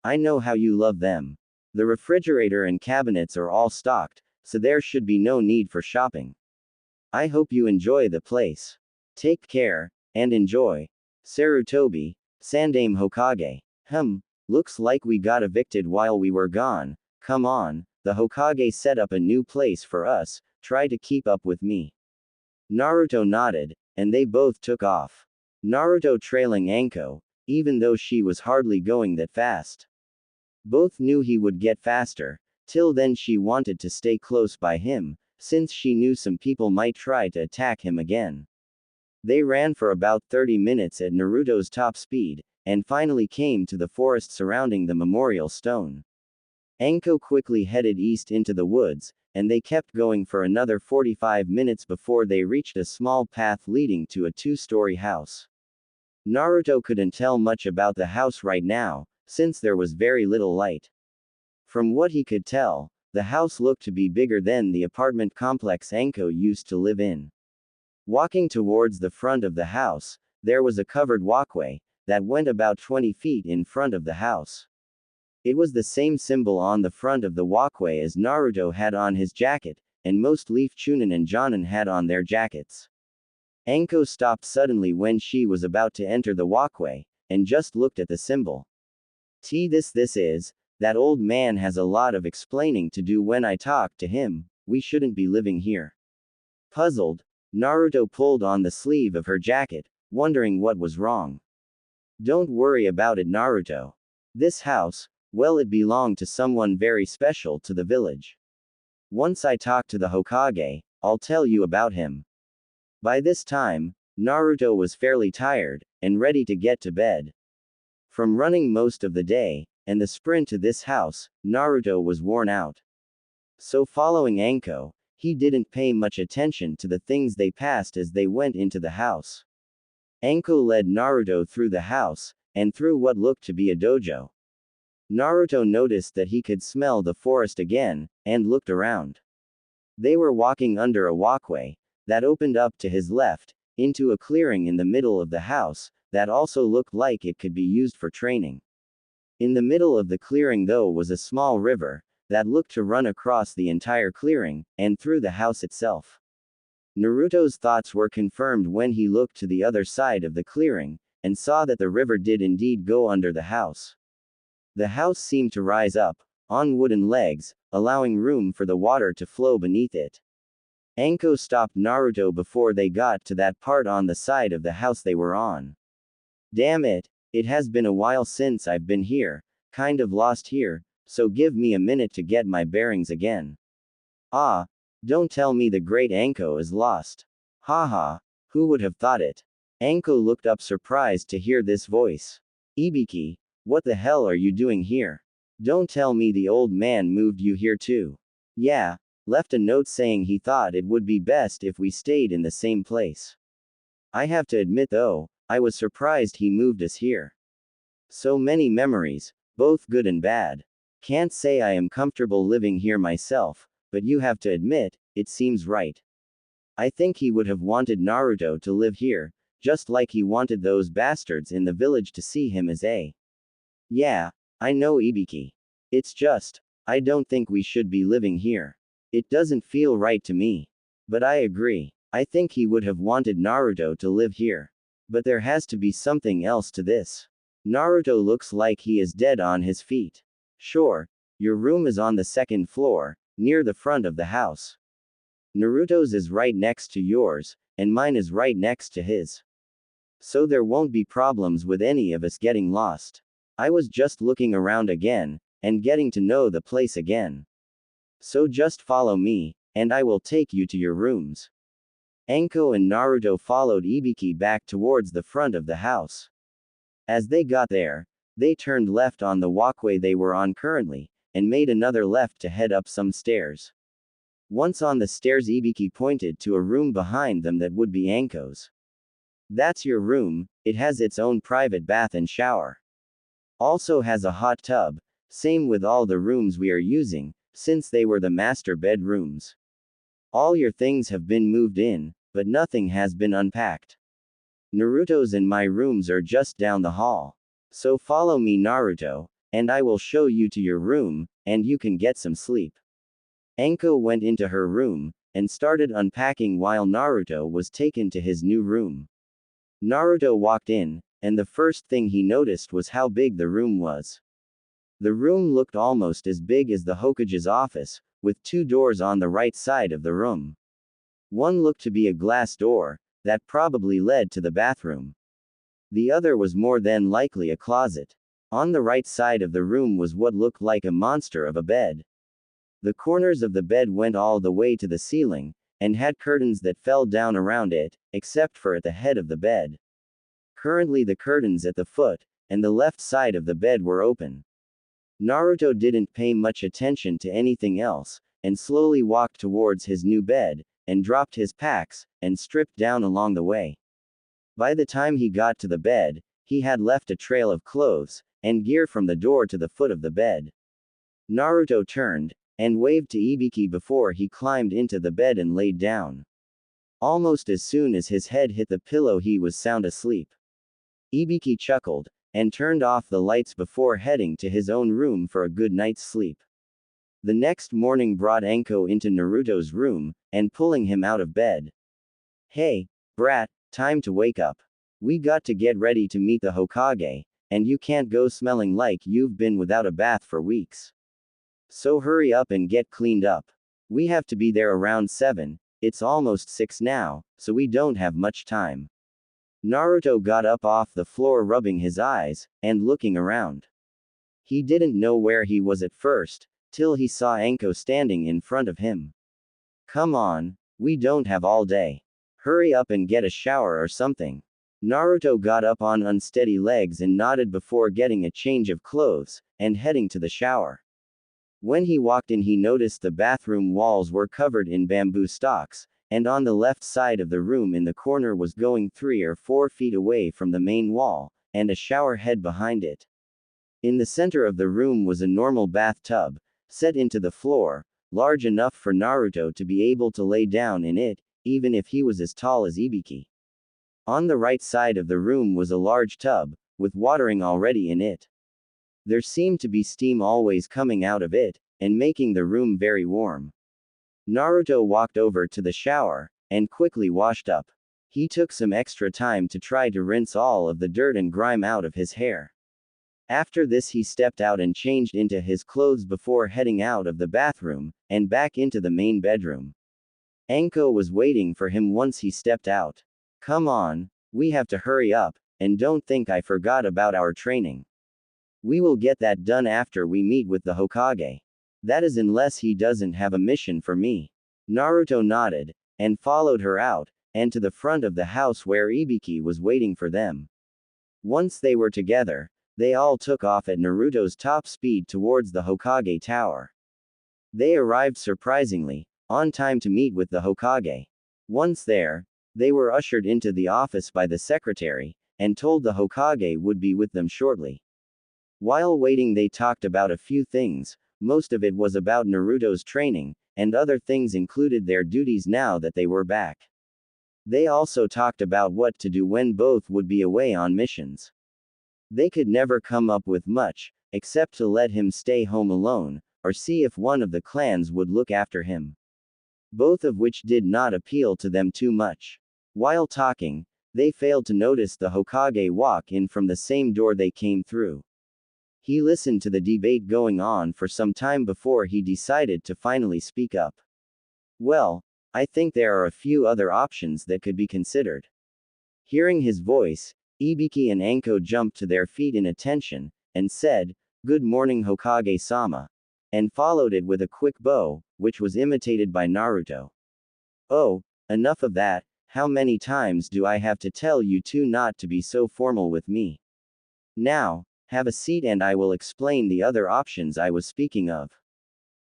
I know how you love them. The refrigerator and cabinets are all stocked, so there should be no need for shopping. I hope you enjoy the place. Take care, and enjoy. Sarutobi, Sandaime Hokage. Looks like we got evicted while we were gone. Come on, the Hokage set up a new place for us, try to keep up with me. Naruto nodded, and they both took off. Naruto trailing Anko, even though she was hardly going that fast. Both knew he would get faster, till then she wanted to stay close by him, since she knew some people might try to attack him again. They ran for about 30 minutes at Naruto's top speed, and finally came to the forest surrounding the memorial stone. Anko quickly headed east into the woods, and they kept going for another 45 minutes before they reached a small path leading to a two-story house. Naruto couldn't tell much about the house right now, since there was very little light. From what he could tell, the house looked to be bigger than the apartment complex Anko used to live in. Walking towards the front of the house, there was a covered walkway that went about 20 feet in front of the house. It was the same symbol on the front of the walkway as Naruto had on his jacket, and most Leaf Chunin and Jonin had on their jackets. Anko stopped suddenly when she was about to enter the walkway, and just looked at the symbol. This is, that old man has a lot of explaining to do when I talk to him, we shouldn't be living here. Puzzled, Naruto pulled on the sleeve of her jacket, wondering what was wrong. Don't worry about it, Naruto. This house, well, it belonged to someone very special to the village. Once I talk to the Hokage, I'll tell you about him. By this time, Naruto was fairly tired, and ready to get to bed. From running most of the day, and the sprint to this house, Naruto was worn out. So following Anko, he didn't pay much attention to the things they passed as they went into the house. Anko led Naruto through the house, and through what looked to be a dojo. Naruto noticed that he could smell the forest again, and looked around. They were walking under a walkway that opened up to his left, into a clearing in the middle of the house, that also looked like it could be used for training. In the middle of the clearing, though, was a small river that looked to run across the entire clearing, and through the house itself. Naruto's thoughts were confirmed when he looked to the other side of the clearing, and saw that the river did indeed go under the house. The house seemed to rise up, on wooden legs, allowing room for the water to flow beneath it. Anko stopped Naruto before they got to that part on the side of the house they were on. Damn it, it has been a while since I've been here, kind of lost here, so give me a minute to get my bearings again. Ah, don't tell me the great Anko is lost. Haha, who would have thought it? Anko looked up surprised to hear this voice. Ibiki, what the hell are you doing here? Don't tell me the old man moved you here too. Yeah, left a note saying he thought it would be best if we stayed in the same place. I have to admit though, I was surprised he moved us here. So many memories, both good and bad. Can't say I am comfortable living here myself, but you have to admit, it seems right. I think he would have wanted Naruto to live here, just like he wanted those bastards in the village to see him as a. Yeah, I know, Ibiki. It's just, I don't think we should be living here. It doesn't feel right to me. But I agree. I think he would have wanted Naruto to live here. But there has to be something else to this. Naruto looks like he is dead on his feet. Sure, your room is on the second floor, near the front of the house. Naruto's is right next to yours, and mine is right next to his. So there won't be problems with any of us getting lost. I was just looking around again, and getting to know the place again. So just follow me, and I will take you to your rooms. Anko and Naruto followed Ibiki back towards the front of the house. As they got there, they turned left on the walkway they were on currently, and made another left to head up some stairs. Once on the stairs, Ibiki pointed to a room behind them that would be Anko's. That's your room, it has its own private bath and shower. Also has a hot tub, same with all the rooms we are using, since they were the master bedrooms. All your things have been moved in, but nothing has been unpacked. Naruto's and my rooms are just down the hall. So follow me, Naruto, and I will show you to your room, and you can get some sleep. Anko went into her room, and started unpacking while Naruto was taken to his new room. Naruto walked in, and the first thing he noticed was how big the room was. The room looked almost as big as the Hokage's office, with 2 doors on the right side of the room. One looked to be a glass door, that probably led to the bathroom. The other was more than likely a closet. On the right side of the room was what looked like a monster of a bed. The corners of the bed went all the way to the ceiling, and had curtains that fell down around it, except for at the head of the bed. Currently the curtains at the foot, and the left side of the bed were open. Naruto didn't pay much attention to anything else, and slowly walked towards his new bed, and dropped his packs, and stripped down along the way. By the time he got to the bed, he had left a trail of clothes, and gear from the door to the foot of the bed. Naruto turned, and waved to Ibiki before he climbed into the bed and laid down. Almost as soon as his head hit the pillow he was sound asleep. Ibiki chuckled, and turned off the lights before heading to his own room for a good night's sleep. The next morning brought Anko into Naruto's room, and pulling him out of bed. Hey, brat, time to wake up. We got to get ready to meet the Hokage, and you can't go smelling like you've been without a bath for weeks. So hurry up and get cleaned up. We have to be there around 7, it's almost 6 now, so we don't have much time. Naruto got up off the floor rubbing his eyes, and looking around. He didn't know where he was at first, till he saw Anko standing in front of him. Come on, we don't have all day. Hurry up and get a shower or something. Naruto got up on unsteady legs and nodded before getting a change of clothes, and heading to the shower. When he walked in he noticed the bathroom walls were covered in bamboo stalks, and on the left side of the room in the corner was going 3 or 4 feet away from the main wall, and a shower head behind it. In the center of the room was a normal bathtub, set into the floor, large enough for Naruto to be able to lay down in it, even if he was as tall as Ibiki. On the right side of the room was a large tub, with watering already in it. There seemed to be steam always coming out of it, and making the room very warm. Naruto walked over to the shower, and quickly washed up. He took some extra time to try to rinse all of the dirt and grime out of his hair. After this he stepped out and changed into his clothes before heading out of the bathroom, and back into the main bedroom. Anko was waiting for him once he stepped out. Come on, we have to hurry up, and don't think I forgot about our training. We will get that done after we meet with the Hokage. That is unless he doesn't have a mission for me. Naruto nodded, and followed her out, and to the front of the house where Ibiki was waiting for them. Once they were together, they all took off at Naruto's top speed towards the Hokage tower. They arrived surprisingly, on time to meet with the Hokage. Once there, they were ushered into the office by the secretary, and told the Hokage would be with them shortly. While waiting they talked about a few things, most of it was about Naruto's training, and other things included their duties now that they were back. They also talked about what to do when both would be away on missions. They could never come up with much, except to let him stay home alone, or see if one of the clans would look after him. Both of which did not appeal to them too much. While talking, they failed to notice the Hokage walk in from the same door they came through. He listened to the debate going on for some time before he decided to finally speak up. Well, I think there are a few other options that could be considered. Hearing his voice, Ibiki and Anko jumped to their feet in attention, and said, "Good morning Hokage-sama," and followed it with a quick bow, which was imitated by Naruto. "Oh, enough of that, how many times do I have to tell you two not to be so formal with me? Now, have a seat and I will explain the other options I was speaking of."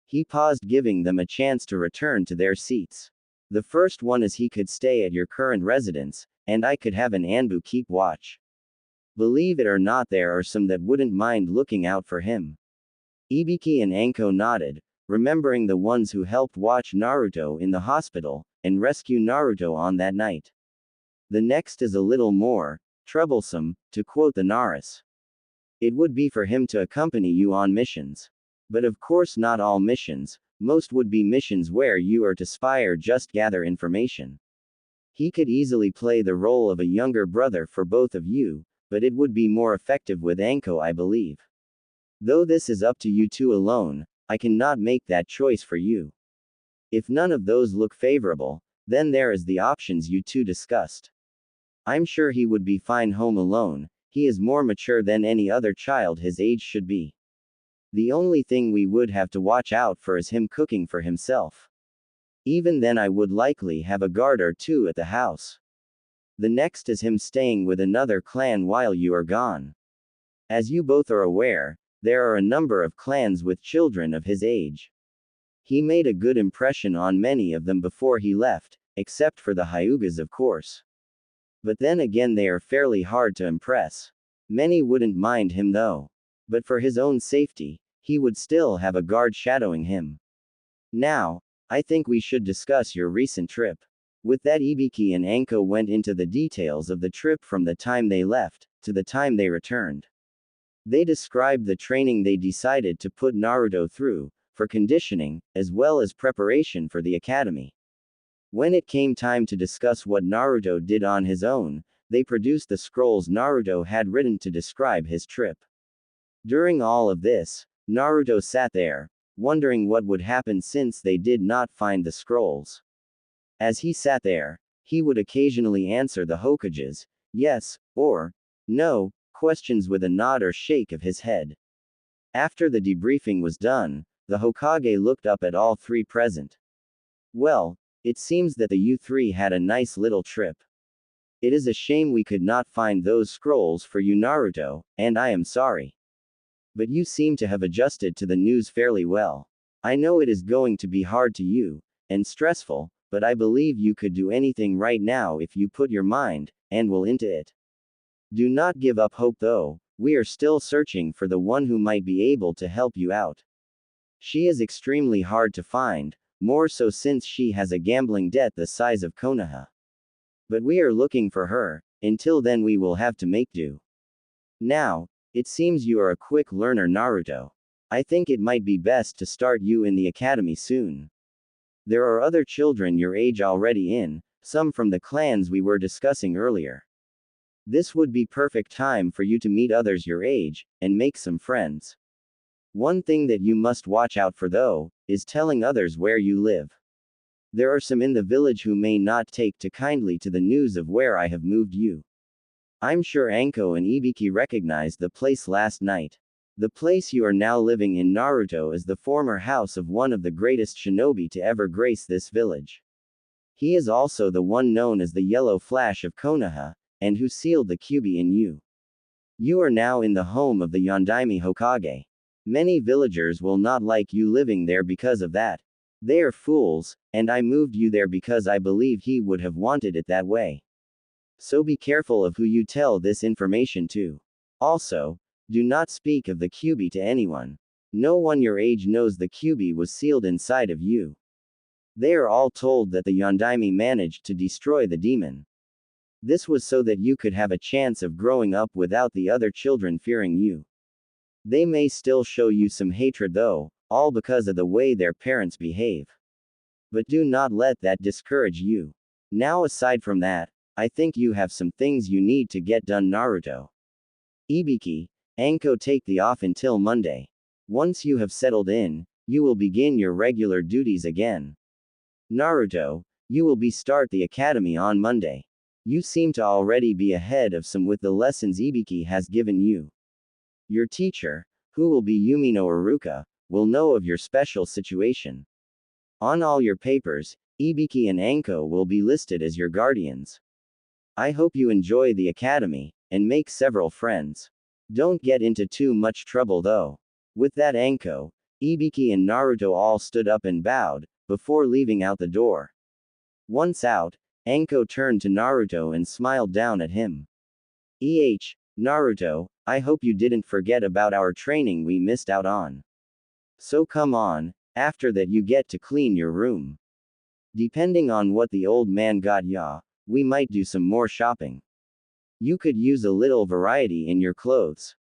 He paused, giving them a chance to return to their seats. "The first one is he could stay at your current residence, and I could have an ANBU keep watch. Believe it or not, there are some that wouldn't mind looking out for him." Ibiki and Anko nodded, remembering the ones who helped watch Naruto in the hospital, and rescue Naruto on that night. "The next is a little more troublesome, to quote the Naras. It would be for him to accompany you on missions. But of course not all missions, most would be missions where you are to spy or just gather information. He could easily play the role of a younger brother for both of you, but it would be more effective with Anko, I believe. Though this is up to you two alone, I cannot make that choice for you. If none of those look favorable, then there is the options you two discussed. I'm sure he would be fine home alone, he is more mature than any other child his age should be. The only thing we would have to watch out for is him cooking for himself. Even then I would likely have a guard or two at the house. The next is him staying with another clan while you are gone. As you both are aware, there are a number of clans with children of his age. He made a good impression on many of them before he left, except for the Hyugas of course. But then again they are fairly hard to impress. Many wouldn't mind him though. But for his own safety, he would still have a guard shadowing him. Now, I think we should discuss your recent trip." With that, Ibiki and Anko went into the details of the trip from the time they left, to the time they returned. They described the training they decided to put Naruto through, for conditioning, as well as preparation for the academy. When it came time to discuss what Naruto did on his own, they produced the scrolls Naruto had written to describe his trip. During all of this, Naruto sat there, wondering what would happen since they did not find the scrolls. As he sat there, he would occasionally answer the Hokage's yes, or no, questions with a nod or shake of his head. After the debriefing was done, the Hokage looked up at all three present. "Well, it seems that the you three had a nice little trip. It is a shame we could not find those scrolls for you, Naruto, and I am sorry. But you seem to have adjusted to the news fairly well. I know it is going to be hard to you, and stressful, but I believe you could do anything right now if you put your mind and will into it. Do not give up hope though, we are still searching for the one who might be able to help you out. She is extremely hard to find, more so since she has a gambling debt the size of Konoha. But we are looking for her, until then we will have to make do. Now, it seems you are a quick learner, Naruto. I think it might be best to start you in the academy soon. There are other children your age already in, some from the clans we were discussing earlier. This would be perfect time for you to meet others your age, and make some friends. One thing that you must watch out for though, is telling others where you live. There are some in the village who may not take too kindly to the news of where I have moved you. I'm sure Anko and Ibiki recognized the place last night. The place you are now living in, Naruto, is the former house of one of the greatest shinobi to ever grace this village. He is also the one known as the Yellow Flash of Konoha, and who sealed the Kyuubi in you. You are now in the home of the Yondaime Hokage. Many villagers will not like you living there because of that. They are fools, and I moved you there because I believe he would have wanted it that way. So be careful of who you tell this information to. Also, do not speak of the Kyuubi to anyone. No one your age knows the Kyuubi was sealed inside of you. They are all told that the Yondaime managed to destroy the demon. This was so that you could have a chance of growing up without the other children fearing you. They may still show you some hatred though, all because of the way their parents behave. But do not let that discourage you. Now aside from that, I think you have some things you need to get done, Naruto. Ibiki, Anko, take the off until Monday. Once you have settled in, you will begin your regular duties again. Naruto, You will be start the academy on Monday. You seem to already be ahead of some with the lessons Ibiki has given you. Your teacher, who will be Yumino Aruka, will know of your special situation. On all your papers, Ibiki and Anko will be listed as your guardians. I hope you enjoy the academy, and make several friends. Don't get into too much trouble though. With that Anko, Ibiki and Naruto all stood up and bowed, before leaving out the door. Once out, Anko turned to Naruto and smiled down at him. Naruto, I hope you didn't forget about our training we missed out on. So come on, after that you get to clean your room. Depending on what the old man got ya, we might do some more shopping. You could use a little variety in your clothes.